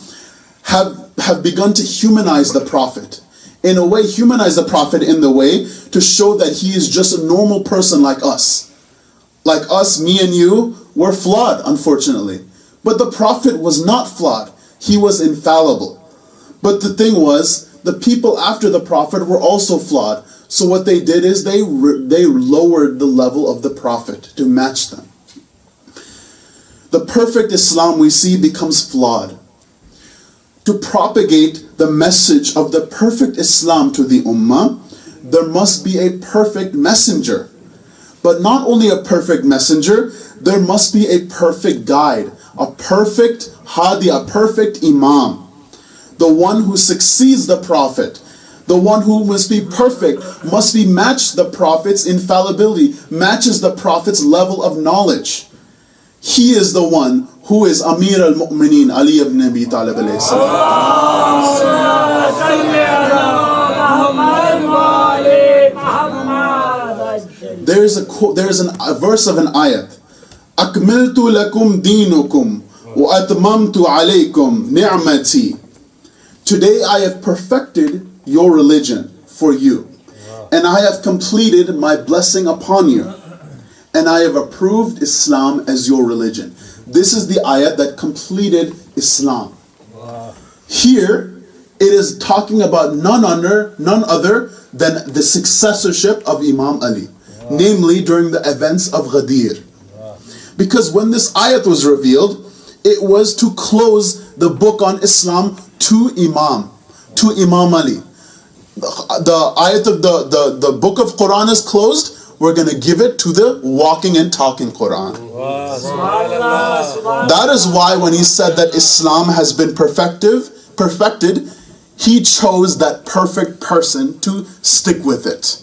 have begun to humanize the Prophet. In a way, humanize the Prophet in the way to show that he is just a normal person like us. Like us, me and you, we're flawed, unfortunately. But the Prophet was not flawed. He was infallible. But the thing was, the people after the Prophet were also flawed. So what they did is they lowered the level of the Prophet to match them. The perfect Islam we see becomes flawed. To propagate the message of the perfect Islam to the Ummah, there must be a perfect messenger. But not only a perfect messenger, there must be a perfect guide, a perfect hadi, a perfect imam. The one who succeeds the Prophet, the one who must be perfect, must be matched the Prophet's infallibility, matches the Prophet's level of knowledge. He is the one who is Amir al-Mu'mineen, Ali ibn Abi Talib alayhi salam. There is a verse of an ayat. أَكْمِلْتُ لَكُمْ دِينُكُمْ وَأَتْمَمْتُ عَلَيْكُمْ نِعْمَتِي. Today I have perfected your religion for you, and I have completed my blessing upon you, and I have approved Islam as your religion. This is the ayat that completed Islam. Here, it is talking about none other than the successorship of Imam Ali, namely during the events of Ghadir. Because when this ayat was revealed, it was to close the book on Islam to Imam, to Imam Ali. The ayat of the book of Quran is closed. We're going to give it to the walking and talking Quran. That is why when he said that Islam has been perfected, he chose that perfect person to stick with it.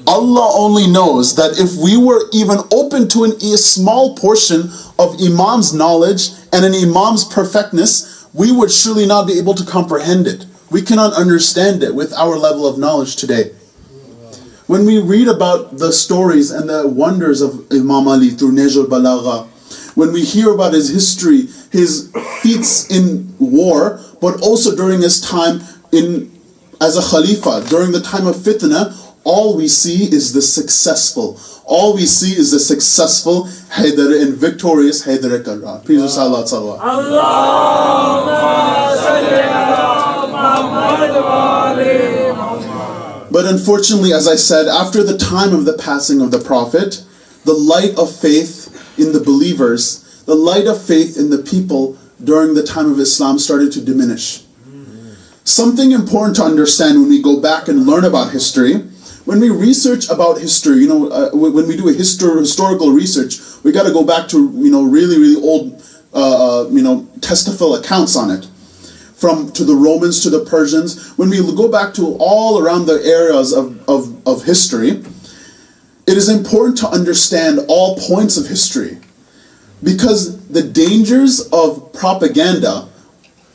Allah only knows that if we were even open to a small portion of Imam's knowledge and an Imam's perfectness, we would surely not be able to comprehend it. We cannot understand it with our level of knowledge today. When we read about the stories and the wonders of Imam Ali through Nahj al-Balagha, when we hear about his history, his feats in war, but also during his time as a Khalifa, during the time of fitna, all we see is the successful. All we see is the successful Haydar and victorious Haydar Karrar. Please salawat salawat. But unfortunately, as I said, after the time of the passing of the Prophet, the light of faith in the believers, the light of faith in the people during the time of Islam started to diminish. Something important to understand when we go back and learn about history, when we research about history, when we do a historical research, we got to go back to really, really old testicle accounts on it. To the Romans, to the Persians, when we go back to all around the eras of history, it is important to understand all points of history, because the dangers of propaganda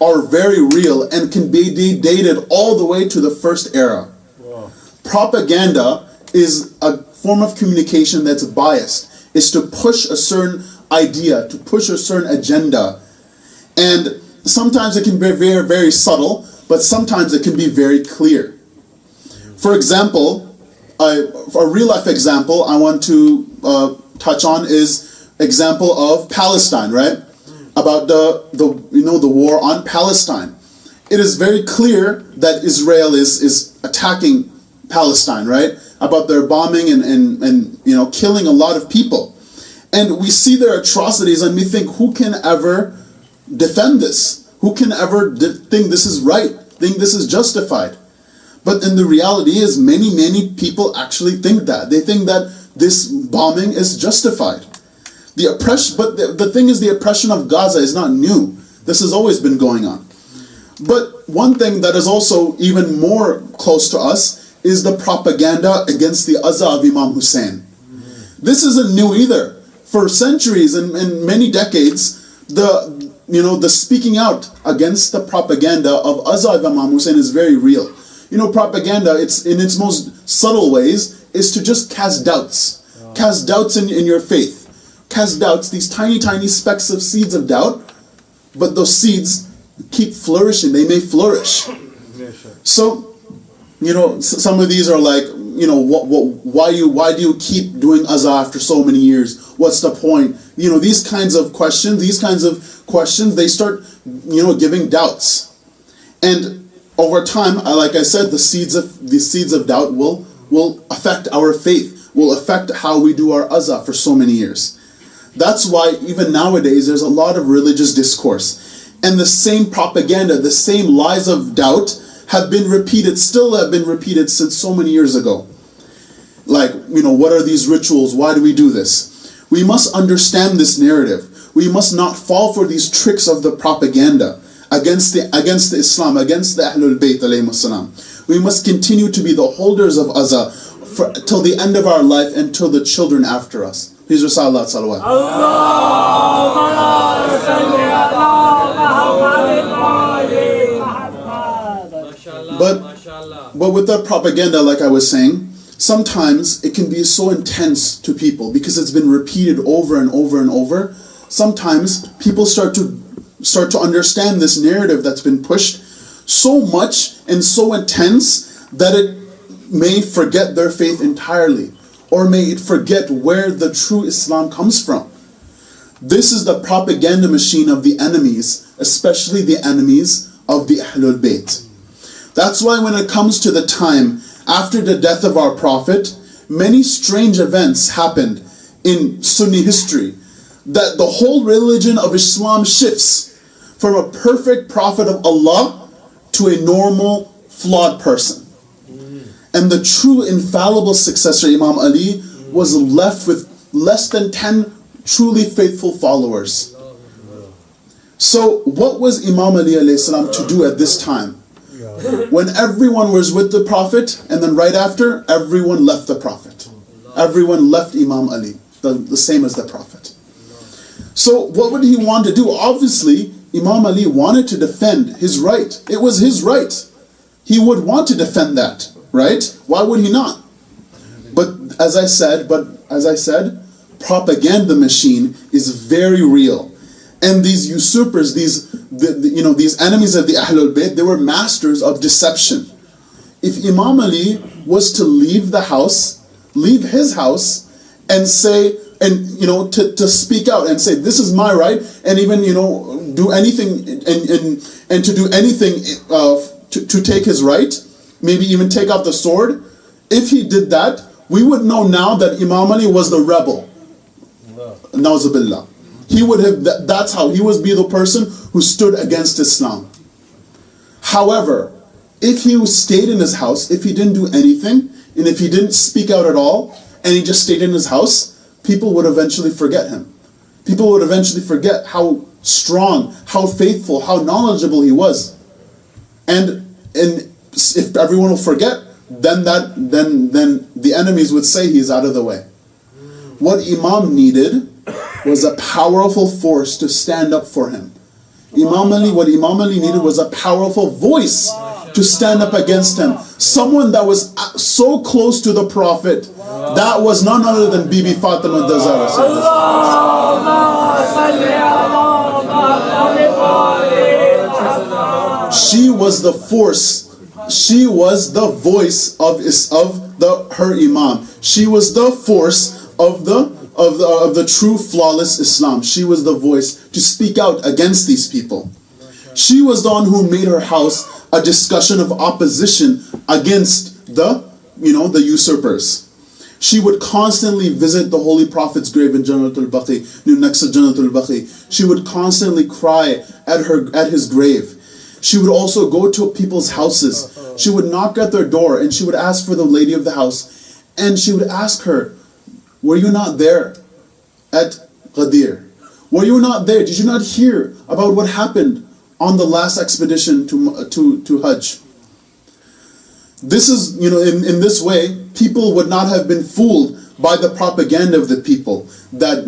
are very real and can be dated all the way to the first era. Wow. Propaganda is a form of communication that's biased. It's to push a certain idea, to push a certain agenda. And sometimes it can be very, very subtle, but sometimes it can be very clear. For example, a real life example I want to touch on is example of Palestine, right? About the war on Palestine. It is very clear that Israel is attacking Palestine, right? About their bombing and killing a lot of people. And we see their atrocities and we think, who can ever defend this? Who can ever think this is right? Think this is justified? But then the reality is many people actually think that. They think that this bombing is justified. But the thing is, the oppression of Gaza is not new. This has always been going on. But one thing that is also even more close to us is the propaganda against the Aza of Imam Hussein. This isn't new either. For centuries and many decades, the speaking out against the propaganda of Aza of Imam Hussein is very real. Propaganda, it's in its most subtle ways, is to just cast doubts. Cast doubts in your faith. Cast doubts, these tiny specks of seeds of doubt, but those seeds keep flourishing. They may flourish. So, some of these are like, why do you keep doing Aza after so many years? What's the point? These kinds of questions, they start, giving doubts. And over time, like I said, the seeds of doubt will affect our faith, will affect how we do our Aza for so many years. That's why even nowadays there's a lot of religious discourse. And the same propaganda, the same lies of doubt have been repeated since so many years ago. Like, what are these rituals? Why do we do this? We must understand this narrative. We must not fall for these tricks of the propaganda against the Islam, against the Ahlebaith alayhimus salam. We must continue to be the holders of Aza till the end of our life and till the children after us. Please recite Allah salawat. But with that propaganda, like I was saying, sometimes it can be so intense to people because it's been repeated over and over and over. Sometimes people start to understand this narrative that's been pushed so much and so intense that it may forget their faith entirely, or may it forget where the true Islam comes from. This is the propaganda machine of the enemies, especially the enemies of the Ahlul Bayt. That's why when it comes to the time after the death of our Prophet, many strange events happened in Sunni history, that the whole religion of Islam shifts from a perfect Prophet of Allah to a normal, flawed person. And the true infallible successor, Imam Ali, was left with less than 10 truly faithful followers. So what was Imam Ali alayhi salam to do at this time? When everyone was with the Prophet, and then right after, everyone left the Prophet. Everyone left Imam Ali, the same as the Prophet. So what would he want to do? Obviously, Imam Ali wanted to defend his right. It was his right. He would want to defend that, right? Why would he not? But as I said, propaganda machine is very real. And these usurpers, these enemies of the Ahlebaith, they were masters of deception. If Imam Ali was to leave his house, and say, and to speak out and say, this is my right, and even do anything and to do anything to take his right, maybe even take out the sword. If he did that, we would know now that Imam Ali was the rebel. Na'uzubillah. He would have. That's how he would be the person who stood against Islam. However, if he stayed in his house, if he didn't do anything, and if he didn't speak out at all, and he just stayed in his house, people would eventually forget him. People would eventually forget how strong, how faithful, how knowledgeable he was. And if everyone will forget, then the enemies would say he's out of the way. What Imam needed was a powerful force to stand up for him. What Imam Ali needed was a powerful voice to stand up against him. Someone that was so close to the Prophet. That was none other than Bibi Fatima the Zehra. She was the force. She was the voice of her Imam. She was the force of the true flawless Islam. She was the voice to speak out against these people. She was the one who made her house a discussion of opposition against the usurpers. She would constantly visit the Holy Prophet's grave in Jannatul Baqi, next to Jannatul Baqi. She would constantly cry at his grave. She would also go to people's houses. She would knock at their door and she would ask for the lady of the house. And she would ask her, were you not there at Ghadir? Were you not there? Did you not hear about what happened on the last expedition to Hajj? This is, in this way, people would not have been fooled by the propaganda of the people that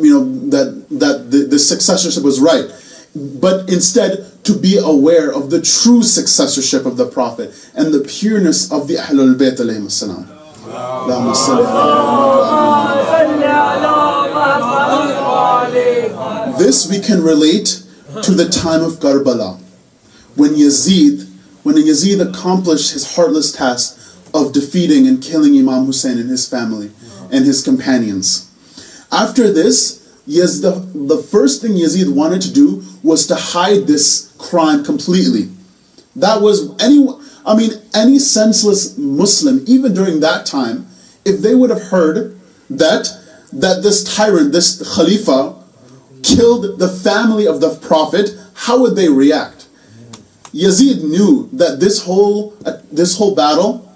the successorship was right, but instead to be aware of the true successorship of the Prophet and the pureness of the Ahlul Bayt alayhim as-salam. This we can relate to the time of Karbala, when Yazid accomplished his heartless task of defeating and killing Imam Hussein and his family and his companions. After this, the first thing Yazid wanted to do was to hide this crime completely. That was any senseless Muslim, even during that time, if they would have heard that this tyrant, this Khalifa, killed the family of the Prophet, how would they react? Yazid knew that this whole battle,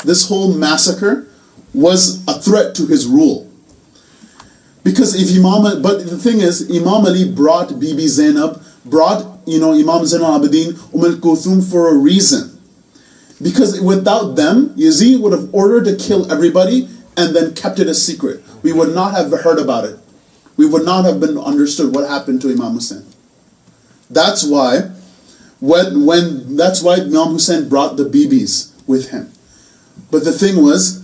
this whole massacre, was a threat to his rule. Because but the thing is, Imam Ali brought Bibi Zainab, Imam Zain al-Abidin, al-Kulthum for a reason. Because without them, Yazid would have ordered to kill everybody and then kept it a secret. We would not have heard about it. We would not have been understood what happened to Imam Hussein. That's why Imam Hussein brought the Bibis with him. But the thing was,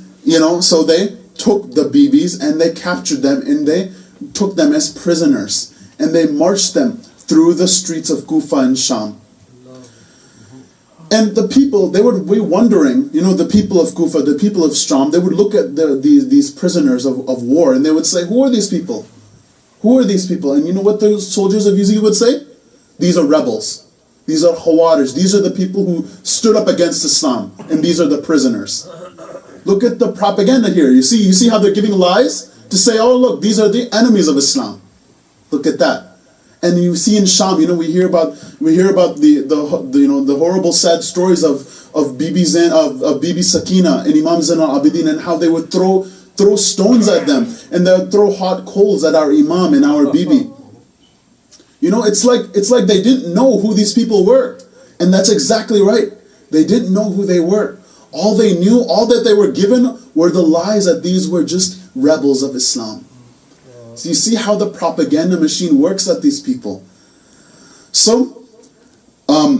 so they took the Bibis and they captured them and they took them as prisoners and they marched them through the streets of Kufa and Sham. And the people, they would be wondering, the people of Kufa, the people of Sham, they would look at these prisoners of war and they would say, who are these people? Who are these people? And you know what the soldiers of Yazid would say? These are rebels. These are Khawarij. These are the people who stood up against Islam. And these are the prisoners. Look at the propaganda here. You see how they're giving lies? To say, oh look, these are the enemies of Islam. Look at that. And you see in Sham, we hear about the horrible sad stories of Bibi Sakina and Imam Zain al-Abidin, and how they would throw stones at them, and they would throw hot coals at our Imam and our Bibi. It's like they didn't know who these people were. And that's exactly right. They didn't know who they were. All they knew, all that they were given, were the lies that these were just rebels of Islam. So you see how the propaganda machine works at these people. So,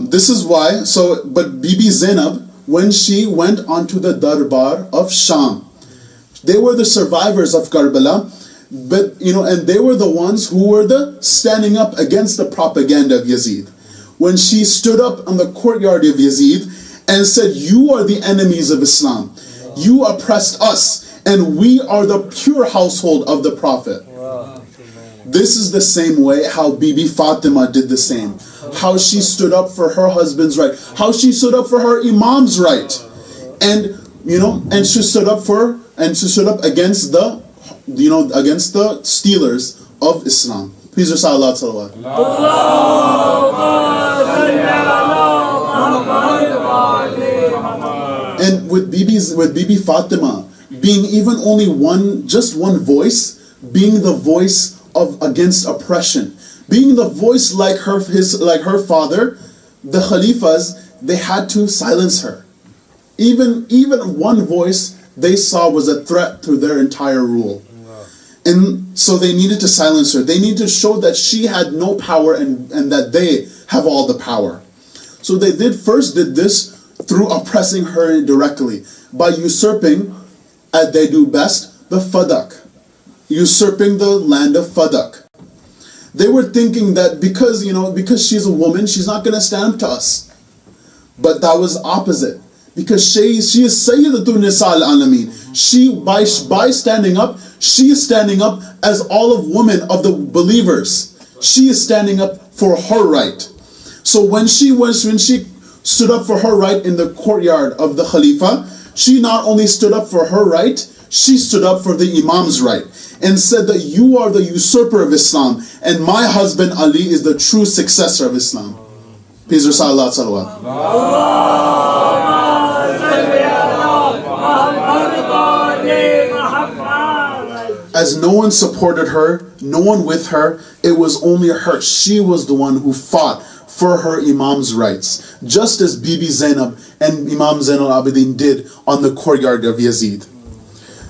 this is why, but Bibi Zainab, when she went onto the Darbar of Sham, they were the survivors of Karbala, but and they were the ones who were standing up against the propaganda of Yazid. When she stood up on the courtyard of Yazid and said, "You are the enemies of Islam. You oppressed us, and we are the pure household of the Prophet." This is the same way how Bibi Fatima did the same. How she stood up for her husband's right. How she stood up for her Imam's right. And she stood up against the stealers of Islam. Please recite Allah salawat. And with Bibi Fatima being even only just one voice, being the voice against oppression, being the voice like her father, the Khalifas, they had to silence her. Even one voice they saw was a threat to their entire rule. And so they needed to silence her. They needed to show that she had no power and that they have all the power. So they did this through oppressing her directly, by usurping, as they do best, the Fadak. Usurping the land of Fadak. They were thinking that because she's a woman, she's not going to stand up to us. But that was opposite. Because she is Sayyidatun Nisa al-Alameen. By standing up, she is standing up as all of women of the believers. She is standing up for her right. So when she stood up for her right in the courtyard of the Khalifa, she not only stood up for her right, she stood up for the Imam's right, and said that you are the usurper of Islam, and my husband Ali is the true successor of Islam. Peace recite Allah salawat. As no one supported her, no one with her, it was only her. She was the one who fought for her Imam's rights, just as Bibi Zainab and Imam Zain al-Abidin did on the courtyard of Yazid.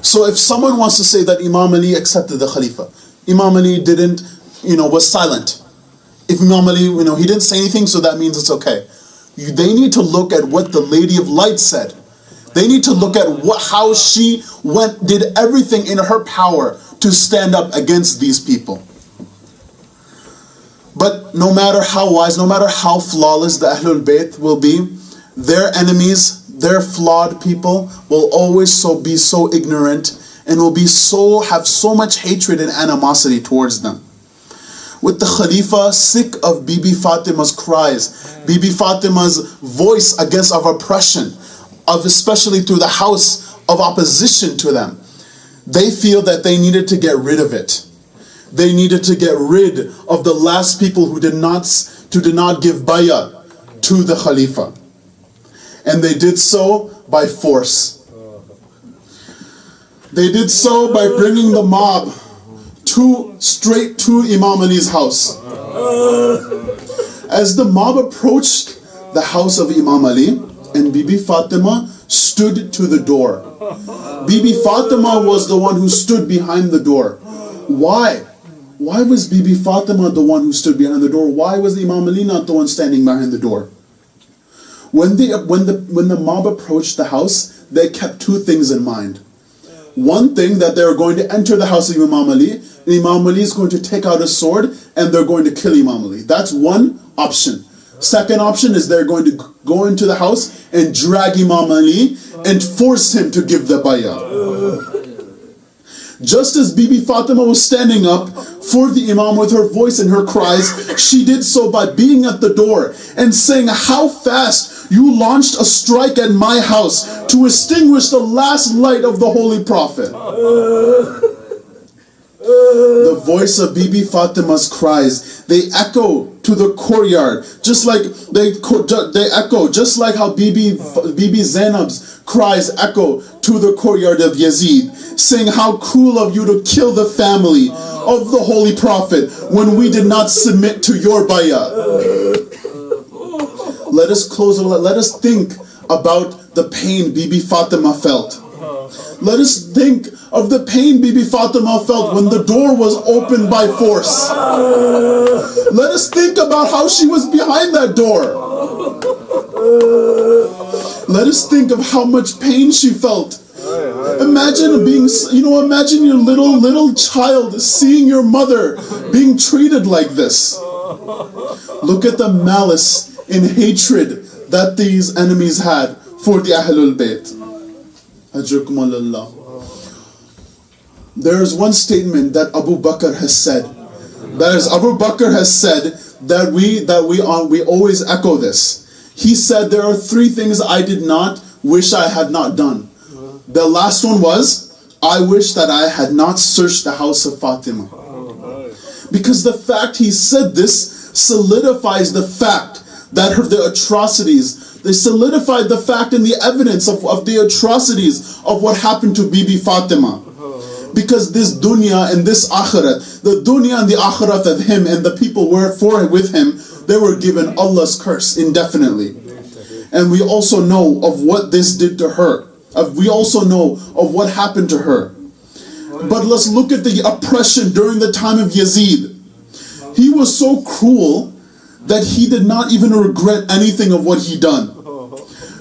So if someone wants to say that Imam Ali accepted the Khalifa, Imam Ali didn't, was silent. If Imam Ali, he didn't say anything, so that means it's okay. They need to look at what the Lady of Light said. They need to look at how she did everything in her power to stand up against these people. But no matter how wise, no matter how flawless the Ahlebaith will be, their enemies, their flawed people, will always be so ignorant and will have so much hatred and animosity towards them. With the Khalifa sick of Bibi Fatima's cries, Bibi Fatima's voice against oppression, especially through the house of opposition to them, they feel that they needed to get rid of it. They needed to get rid of the last people who did not give bayah to the Khalifa. And they did so by force. They did so by bringing the mob straight to Imam Ali's house. As the mob approached the house of Imam Ali, and Bibi Fatima stood to the door. Bibi Fatima was the one who stood behind the door. Why? Why was Bibi Fatima the one who stood behind the door? Why was Imam Ali not the one standing behind the door? When the mob approached the house, they kept two things in mind. One thing, that they were going to enter the house of Imam Ali, and Imam Ali is going to take out a sword and they're going to kill Imam Ali. That's one option. Second option is they're going to go into the house and drag Imam Ali and force him to give the bayah. Just as Bibi Fatima was standing up for the Imam with her voice and her cries, she did so by being at the door and saying, "How fast you launched a strike at my house to extinguish the last light of the Holy Prophet." The voice of Bibi Fatima's cries, they echo to the courtyard, just like they echo, just like how Bibi Zainab's cries echo to the courtyard of Yazid, saying, how cruel of you to kill the family of the Holy Prophet when we did not submit to your bay'ah. Let us close, let us think about the pain Bibi Fatima felt. Let us think of the pain Bibi Fatima felt when the door was opened by force. Let us think about how she was behind that door. Let us think of how much pain she felt. Imagine being, imagine your little child seeing your mother being treated like this. Look at the malice and hatred that these enemies had for the Ahlul Bayt. There is one statement that Abu Bakr has said. Abu Bakr has said that we always echo this. He said, there are three things I did not wish I had not done. The last one was, I wish that I had not searched the house of Fatima. Because the fact he said this solidifies the fact that the atrocities, they solidified the fact and the evidence of the atrocities of what happened to Bibi Fatima. Because this dunya and this akhirat, the dunya and the akhirat of him and the people with him, they were given Allah's curse indefinitely. And we also know of what this did to her. We also know of what happened to her. But let's look at the oppression during the time of Yazid. He was so cruel that he did not even regret anything of what he done.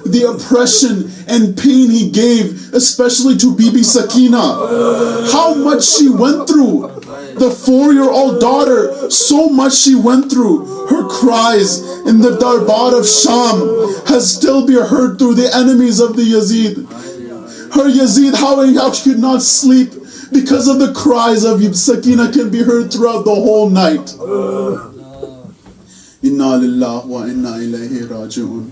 The oppression and pain he gave, especially to Bibi Sakina. How much she went through. The 4-year-old daughter, so much she went through. Her cries in the Darbar of Sham has still been heard through the enemies of the Yazid. Her Yazid, how she could not sleep because of the cries of Sakina can be heard throughout the whole night. Inna lillahi wa inna ilayhi raji'un.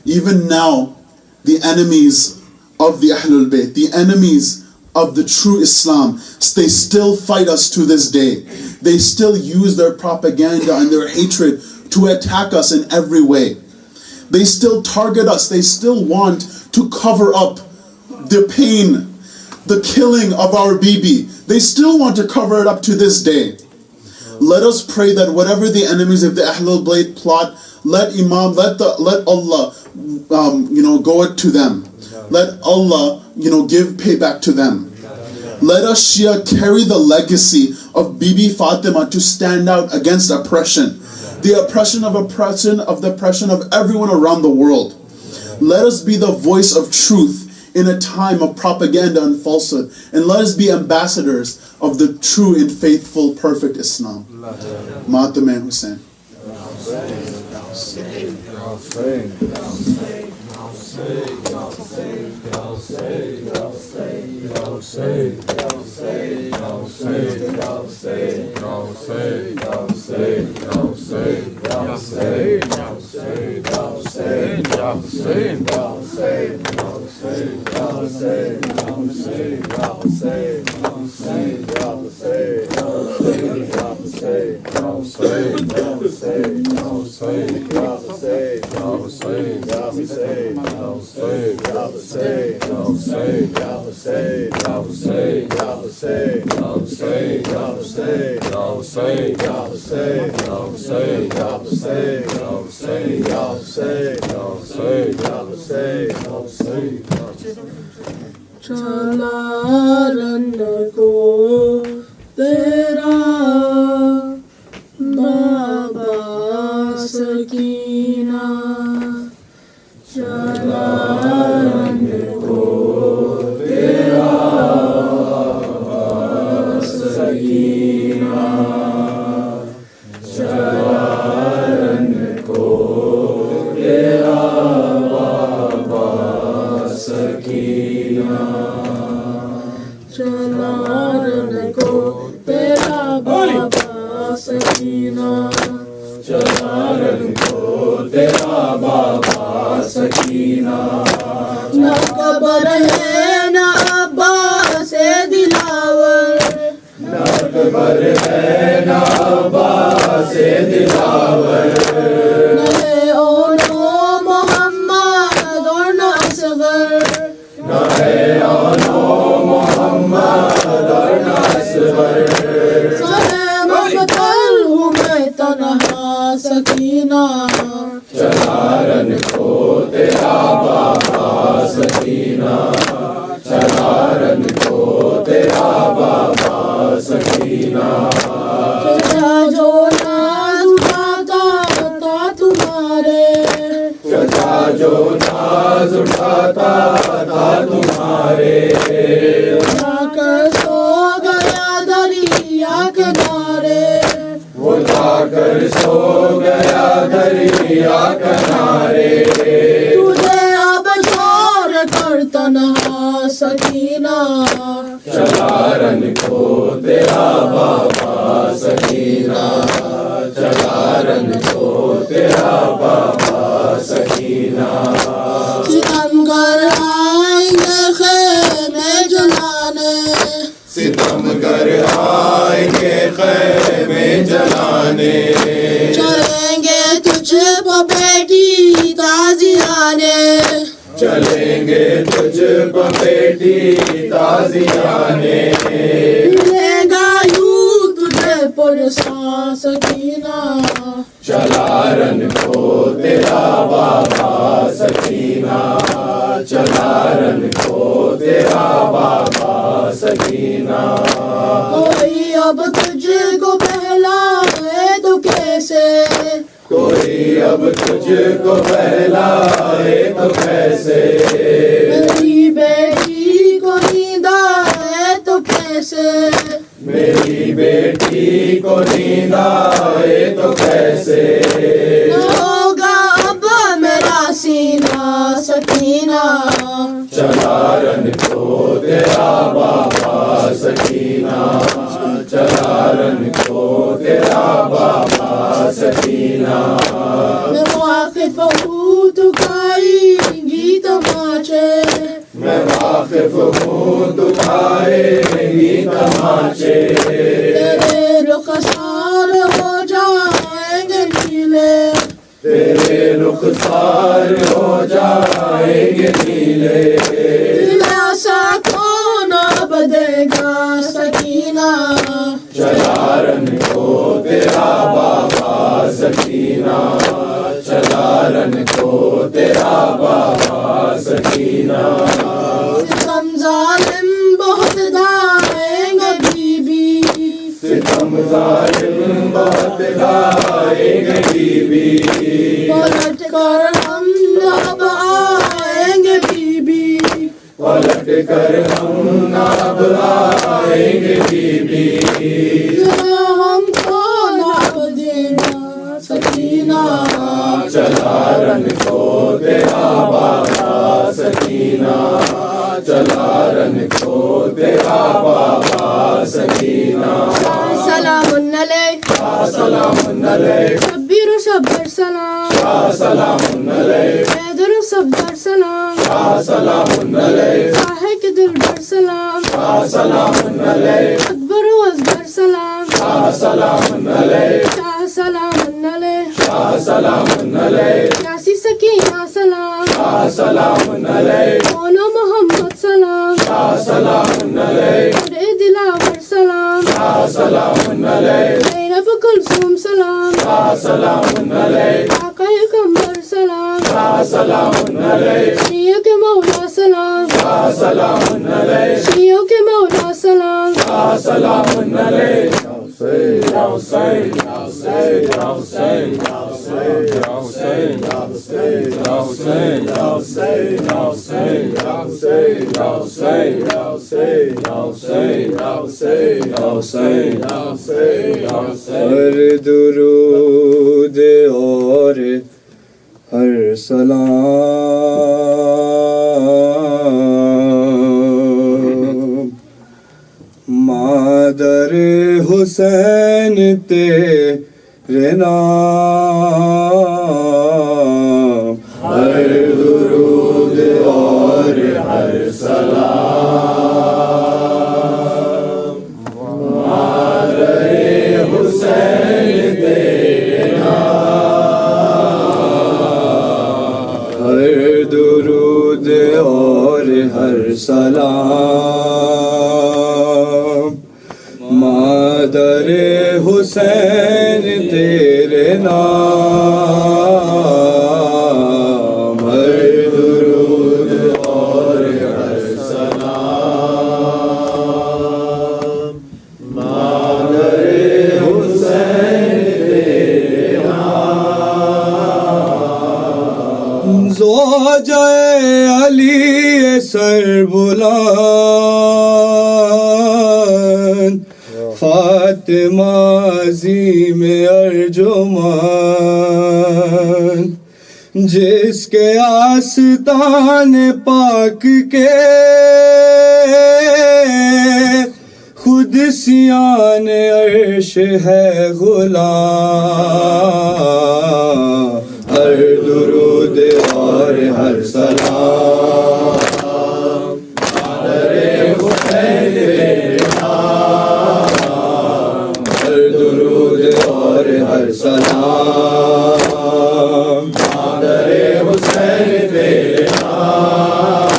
Even now, the enemies of the Ahlul Bayt, the enemies of the true Islam, they still fight us to this day. They still use their propaganda and their hatred to attack us in every way. They still target us. They still want to cover up the pain, the killing of our Bibi. They still want to cover it up to this day. Let us pray that whatever the enemies of the Ahlul Bayt plot, let Allah, go it to them. Let Allah, give payback to them. Let us Shia carry the legacy of Bibi Fatima to stand out against oppression. The oppression of everyone around the world. Let us be the voice of truth in a time of propaganda and falsehood. And let us be ambassadors of the true and faithful, perfect Islam. Matame Hussein. चलारन को तेरा बाबा सकीना चलारन को तेरा बाबा सकीना चलारन को तेरा बाबा सकीना चलारन को तेरा बाबा सकीना चलारन को तेरा बाबा सकीना न कबर है न अब्बास दिलावर न پر ہے نہ عباس دلاور، نہ ہے اولو محمد اور نہ اصغر، نہ ہے اولو محمد اور نہ اصغر، سر مقتل ہوں میں تنہا سکینہ، چلارن کو تیرا بابا سکینہ، چلارن کو تیرا بابا سکینہ، چچا جو ناز اٹھاتا تھا تمہارے، چچا جو ناز اٹھاتا تھا تمہارے، جا کر سو گیا دریا کنارے، وہ جا کر سو گیا دریا کنارے، تجھے اب چھوڑ کر تنہا سکینہ، چلارن کو تیرا بابا سکینہ، چلارن کو تیرا بابا سکینہ، ستمگر آئیں گے خیمے جلانے، ستمگر آئیں گے خیمے جلانے، چلیں گے تجھ پہ بیٹی تازیانے، چلیں گے تجھ پہ بیٹی تازیانے، ملے گا یوں تجھے پرساں سکینہ، چلارن کو تیرا بابا سکینہ، چلارن کو تیرا بابا سکینہ، کوئی اب تجھ کو بہلائے تو کیسے، کوئی اب تجھ کو بہلائے تو کیسے، میری بیٹی کو نیند آئے تو کیسے، میری بیٹی کو نیند آئے تو کیسے، نہ ہوگا اب میرا سینہ سکینہ، چلارن کو تیرا بابا سکینہ، چلارن کو تیرا بابا سکینہ، میں واقف ہوں تو کھائیں گی تماچے، میں واقف ہوں دکھائے گی تماچے، تیرے رخسار ہو جائیں گے نیلے، تیرے رخسار ہو جائیں گے نیلے، دل ایسا کون اب دے گا سکینہ، چلارن کو تیرا بابا سکینہ، چلارن کو تیرا بابا سکینہ، ستم ظالم بہت ڈھائیں گے بی بی، ستم ظالم بہت ڈھائیں گے بی بی، پلٹ کر ہم اب آئیں گے بی بی، پلٹ کر ہم اب آئیں گے بی بی، ذرا ہم کو ناب دینا سکینہ، چلارن کو تیرا بابا سکینہ، چلارن کو تیرا بابا سکینہ، سلام علیک سلام علیک، شبیر و شبر سلام، سلام علیک، حیدر و صبر سلام، سلام علیک، شاہ کے دل بر سلام، سلام علیک، اکبر و اصغر سلام، سلام علیک، شاہ سلام علیک، سلام علیک، یاسی سکینہ سلام، سلام علیک، مولا محمد سلام، سلام علیک، اور دلاور سلام، سلام علیک، زینب کلثوم سلام، سلام علیک، آقا کمبر سلام، سلام علیک، شیعہ کے مولا سلام، سلام علیک، شیعوں کے مولا سلام، سلام علیک، یا حسین یا حسین یا حسین یا حسین یا حسین یا حسین یا حسین یا حسین یا حسین یا حسین یا حسین یا حسین یا حسین یا حسین یا حسین یا حسین، ہر درود اور ہر سلام مادر حسین تیرے نام، ہر درود اور ہر سلام مادر ہر سلام مادر حسین تیرے نام ہر درود اور ہر سلام مادر حسین تیرے نام زوجہ علی سربلند فاطمہ عظیم ارجمند جس کے آستان پاک کے خود سیان عرش ہے غلام ہر درود اور ہر سلام مادر حسین تیرے نام ہر درود اور ہر سلام مادر حسین تیرے نام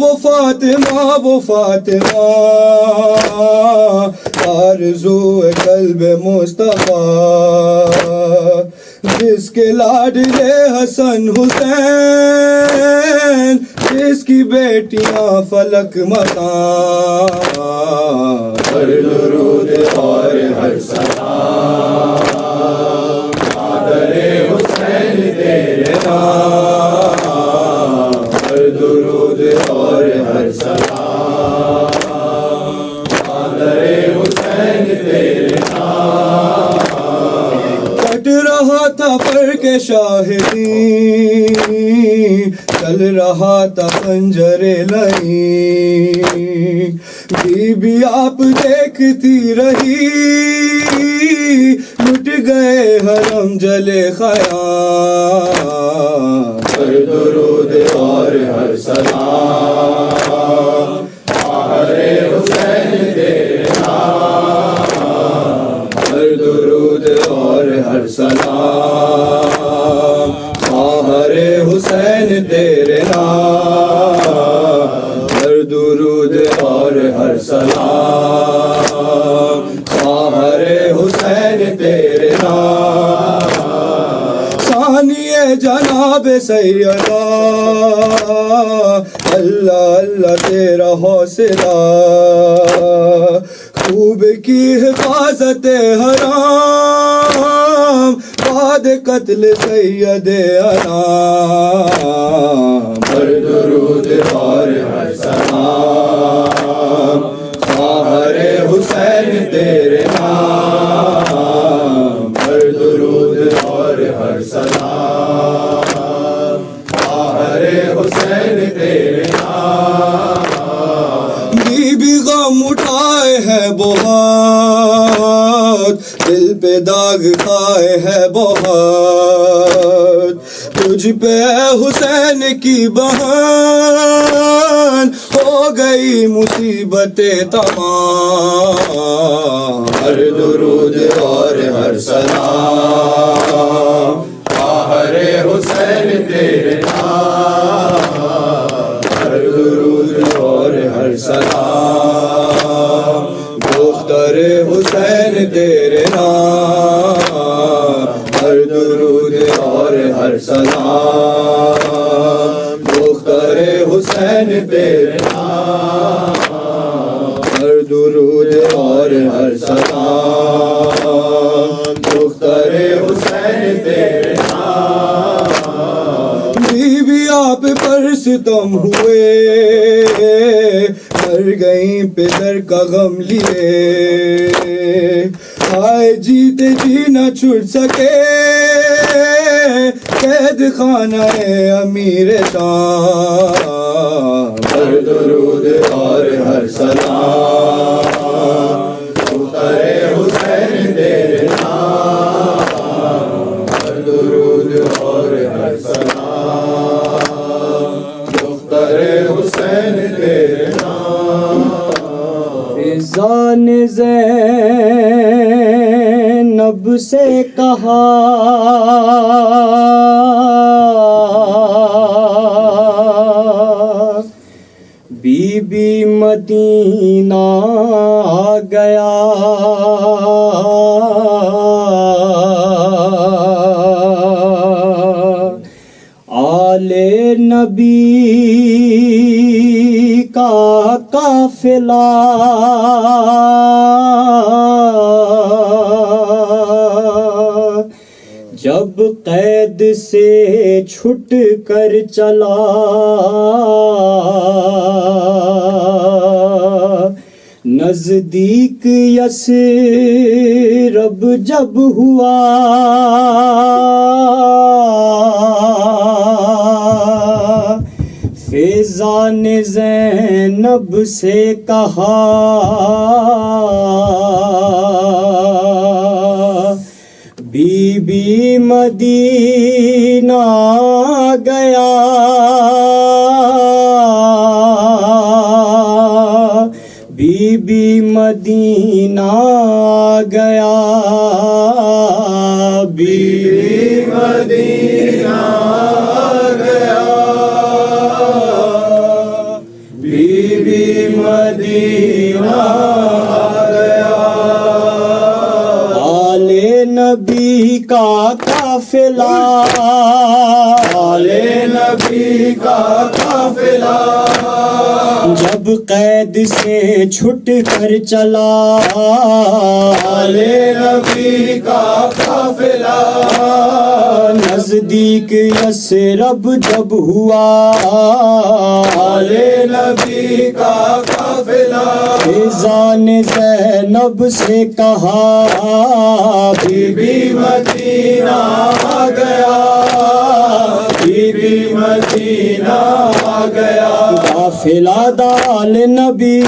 وہ فاطمہ آرزو قلب مصطفیٰ جس کے لاڈلے حسن حسین جس کی بیٹیاں فلک مکان ہر درود اور ہر سلام مادر حسین تیرے نام ہر درود اور ہر سلام مادر حسین تیرے نام کٹ رہا تھا فرق شاہدین چل رہا تھا خنجر لئیم بی بی آپ دیکھتی رہی لٹ گئے حرم جلے خیام ہر درود اور ہر سلام ہر حسین تیرے نام ہر درود اور ہر سلام ہر حسین تیرے نام ہر درود اور ہر سلام ہر حسین تیرے نام ثانی جناب سیدہ اللہ اللہ تیرا حوصلہ خوب کی حفاظت حرام بعد قتل سید انام ہر درود اور ہر سلام ہر حسین تیرے نام ہر درود اور ہر سلام ہر حسین تیرے نام بی بی غم اٹھائے ہے بہت دل پہ داغ کھائے ہے بہت تجھ پہ حسین کی بہن ہو گئی مصیبتیں تمام ہر درود اور ہر سلام ہر حسین تیرے نام ہر درود اور ہر سلام دختر حسین تیرے نام ہر درود اور ہر سلام دختر حسین تیرے نام ہر درود اور ہر سلام دختر حسین تیرے نام بی بی آپ پر ستم ہوئے مر گئیں پدر کا غم لیے آئے جیتے جی نہ چھٹ سکے قید خانہ امیر شام ہر درود اور ہر سلام دختر حسین تیرے نام ہر درود اور ہر سلام دختر حسین تیرے نام فضان زینب سے کہا بی بی مدینہ آ گیا آل نبی کا قافلہ جب قید سے چھٹ کر چلا نزدیک یثرب جب ہوا فیضان زینب سے کہا بی بی مدینہ گیا بی بی مدینہ گیا بی بی مدینہ گیا بی بی مدینہ نبی کا قافلہ آل نبی کا قافلہ جب قید سے چھٹ کر چلا آل نبی کا قافلہ نزدیک یثرب جب ہوا آل نبی کا قافلہ فیضان زینب سے کہا بی بی مدینہ آ گیا بی بی مدینہ آ گیا قافلہ دال نبی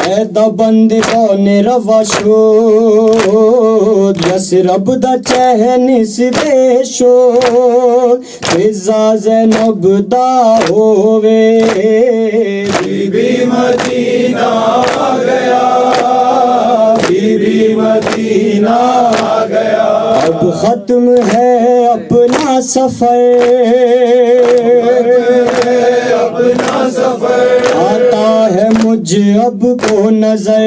اے دا بندے کونے روا شود یثرب دا چہن سدے شود فیضا زینب دا ہووے بی بی مدینہ آ گیا بی بی مدینہ آ گیا اب ختم ہے اپنا سفر اپنا سفر آتا ہے مجھ اب کو نظر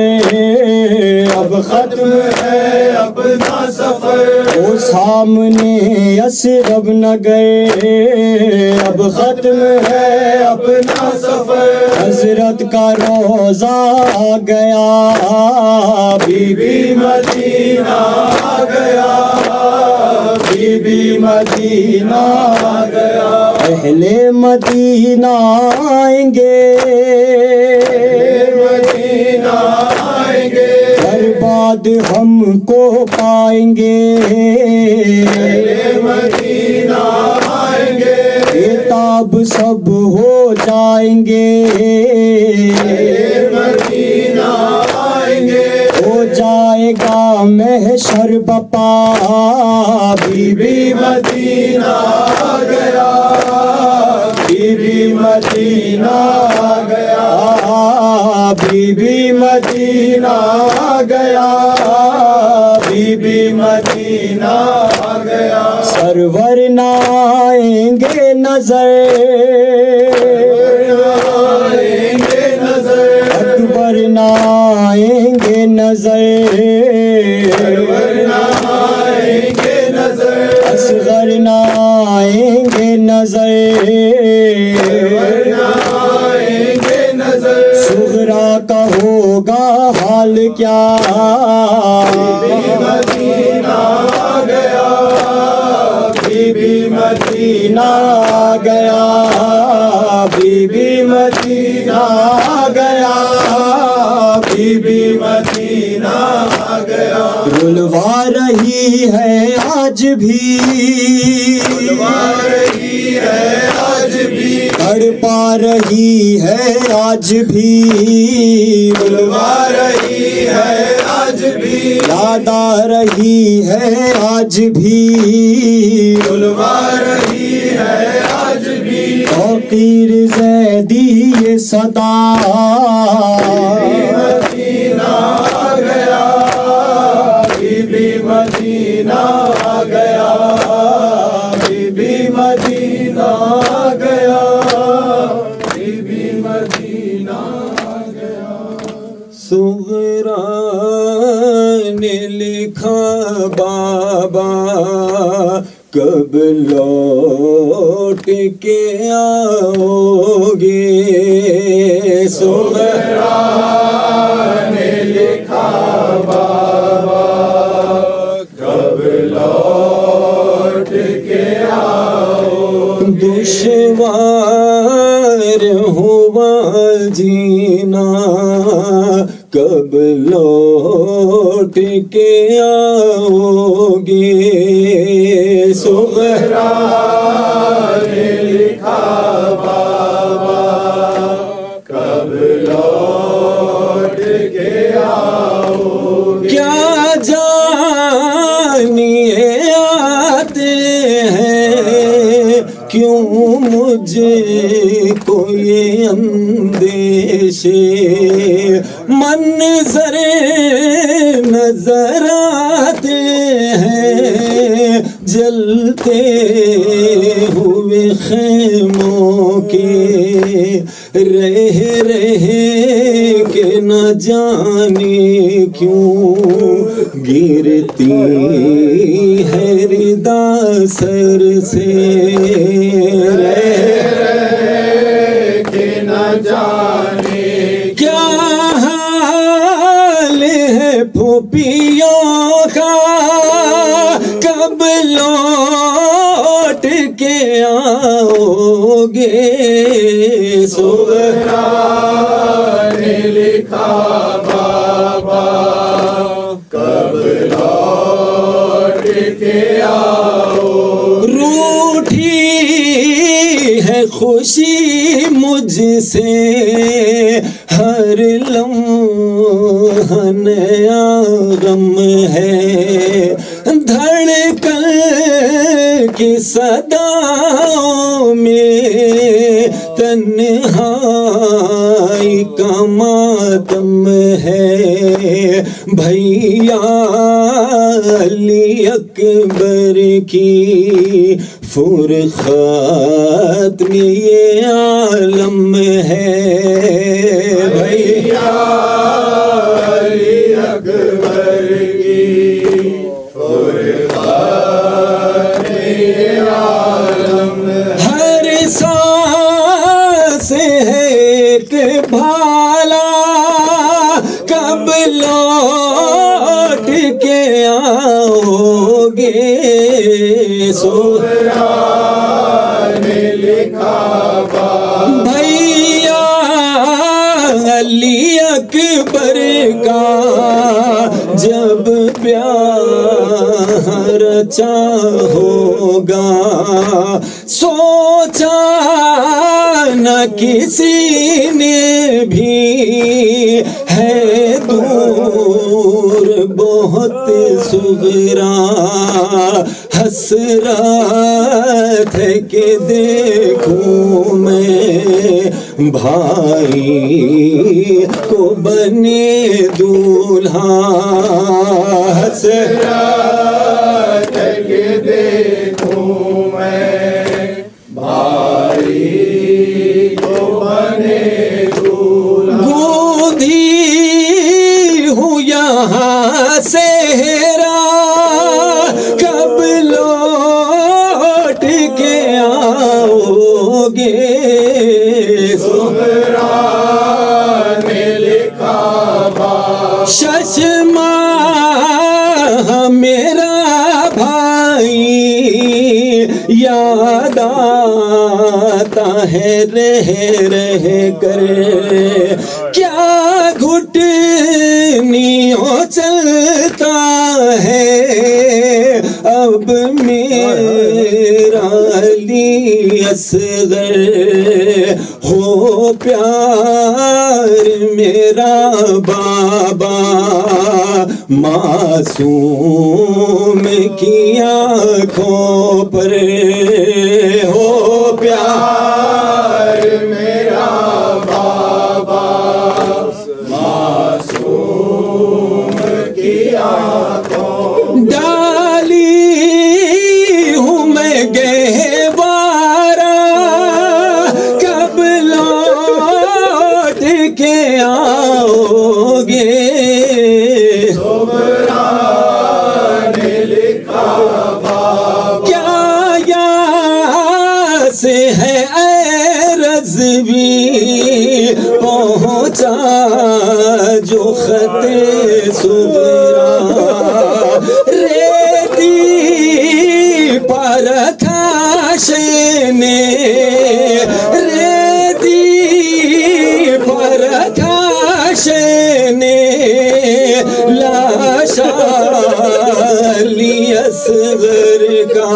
اب ختم ہے اپنا سفر وہ سامنے یثرب نہ گئے اب ختم ہے اپنا سفر حضرت کا روزہ آ گیا بی بی مدینہ آ گیا بی بی مدینہ آ گیا اہل مدینہ آئیں گے مدینہ آئیں گے برباد ہم کو پائیں گے اہل مدینہ آئیں گے کتاب سب ہو جائیں گے اہل مدینہ آئیں گے ہو جائے گا محشر بپا بی بی مدینہ آ گیا بی بی مدینہ آ گیا بی بی مدینہ آ گیا بی بی مدینہ آ گیا سرور نہ آئیں گے نظر اکبر نہ آئیں گے نظر اصغر نہ آئیں گے نظر صغرا کا ہوگا حال کیا بی مدینہ آ گیا بی بی مدینہ آ گیا بی بی مدینہ آ گیا بی بی مدینہ آ گیا رلوا رہی ہے آج بھی رلوا رہی ہے آج بھی تڑپا رہی ہے آج بھی رلوا رہی ہے آج بھی یاد آ رہی ہے آج بھی رلوا رہی ہے آج بھی توقیر زیدی یہ صدا مدینہ آ گیا بی بی مدینہ آ گیا بی بی مدینہ آ گیا آؤ گے سغرا نے لکھا بابا کب لوٹ کے آؤ دشوار ہوا جینا کب لوٹ کے آؤ گے سغرا نے لکھا بابا کب لوٹ کے آؤ گے کیا جانیے آتے ہیں کیوں مجھ کو یہ اندیشے منظر نظر آتے ہیں جلتے ہوئے خیموں کے رہ کے نہ جانے کیوں گرتی ہے ردا سر سے رہ کے نہ جانے کیا حال ہے پھوپھیوں کا کب لوٹ کے آؤ گے سغرا نے لکھا بابا کب لوٹ کے آؤ روٹھی ہے خوشی مجھ سے ہر لمحہ نیا غم ہے دھڑکن کی صداؤں میں تنہائی کا ماتم ہے بھیا علی اکبر کی فرقت میں یہ عالم ہے بھیا علی اکبر کی فرقت میں یہ عالم ہر سانس ہے ایک بھالا کب لوٹ کے آؤ گے سغرا نے لکھا بھیا علی اکبر کا جب پیار رچا ہوگا سوچا نہ کسی نے بھی ہے دور بہت سغرا حسرت ہے کہ دیکھوں میں بھائی کو بنے دولہا حسرت ہے کہ دیکھوں میں بھائی کو بنے دولہا گودھی ہوں یہاں زہرا کب لوٹ کے آؤ گے سغرا نے لکھا ششما میرا بھائی یاد آتا ہے رہ کر کیا گھٹنیوں چلتا ہے اب میرا علی اصغر ہو پیار میرا بابا معصوم کی آنکھوں پر ہو پیار میرا بابا معصوم کی آنکھوں ڈالی ہوں میں گہوارا کب لوٹ کے آؤ گے کیا یاس ہے اے نظوی پہنچا جو خط صغرا ریتی پر تھا شینے ریتی پر تھا شینے لاشا علی اصغر کا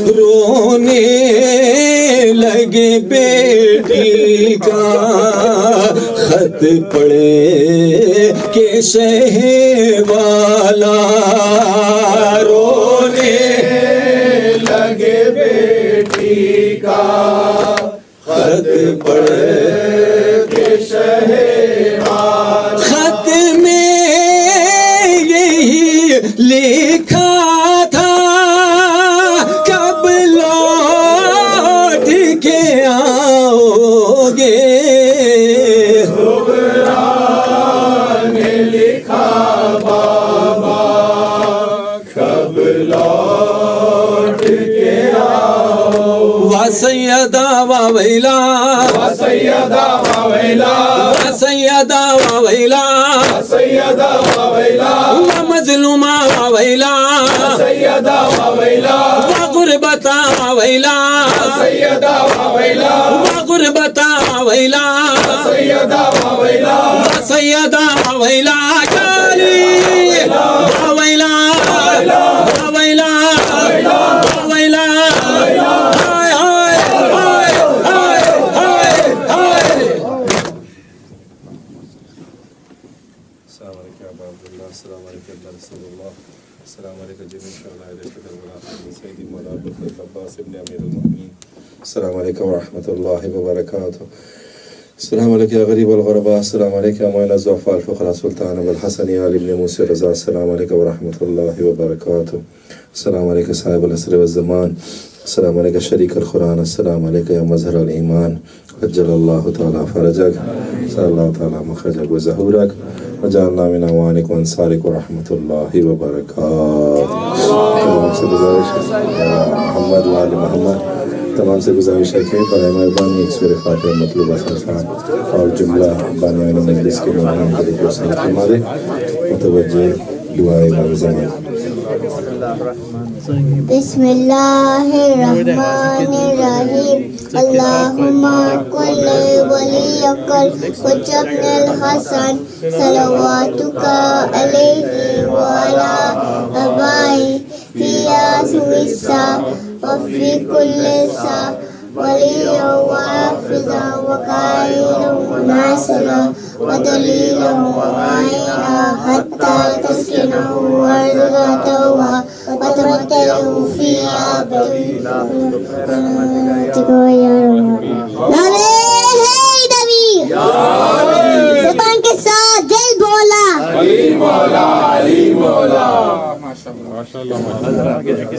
رونے لگے بیٹی کا خط پڑے کہ شہ والا رونے لگے بیٹی کا خط پڑے کہ شہوار خط میں یہی لکھا تھا کب لوٹ کے آؤ گے نے لکھا بابا کب لوٹ کے آؤ وسیدہ وویلا سیدہ ویلا وسیدہ وویلا سیدہ ویلا ومظلومہ وویلا سیدہ ویلا وغربتا وویلا سیدہ ویلا وغربتا وویلا سیدہ ویلا سیدہ وویلا کالی وویلا وویلا وویلا ہائے ہائے ہائے ہائے ہائے ہائے السلام علیکم ابا عبداللہ السلام علیکم اللہ رسول اللہ السلام علیکم جمیع شہداء سیدی مولانا عباس ابن امیر المؤمنین السلام علیکم ورحمۃ اللہ وبرکاتہ السلام علیکم یا غریب الغرباء السلام علیکم یا معین الضعفاء الفقراء سلطان ابو الحسن علی ابن موسی رضا السلام علیکم ورحمۃ اللہ وبرکاتہ السلام علیکم صاحب العصر والزمان السلام علیکم شریک القرآن السلام علیکم یا مظہر الایمان عجل اللہ تعالی فرجک صلی اللہ تعالی مخرجک و ظہورک وجعلنا من اعوانک و انصارک ورحمۃ اللہ وبرکاتہ تمام سے گزارش ہے محمد و آل محمد تمام سے گزارش ہے کہ برائے مہربانی ایک سورہ فاتحہ مطلوبہ سلسان اور جملہ بانیان مجلس کے مہمان کے لیے سنت ہمارے متوجہ دعائے معظمت بسم اللہ الرحمن الرحیم اللہم کل ولیک وجبن الحسن صلواتک علیہ وعلا ابائی فی آسوسا وفی کل سا ولیا وحافظا وقائلا وناصرا ودلیلا ومعینا حتی تسکنوا وارضا توبا وتمتعوا فيها طويلا نعرہ حیدری زبان کے ساتھ دل بولا علی مولا علی مولا ماشاءاللہ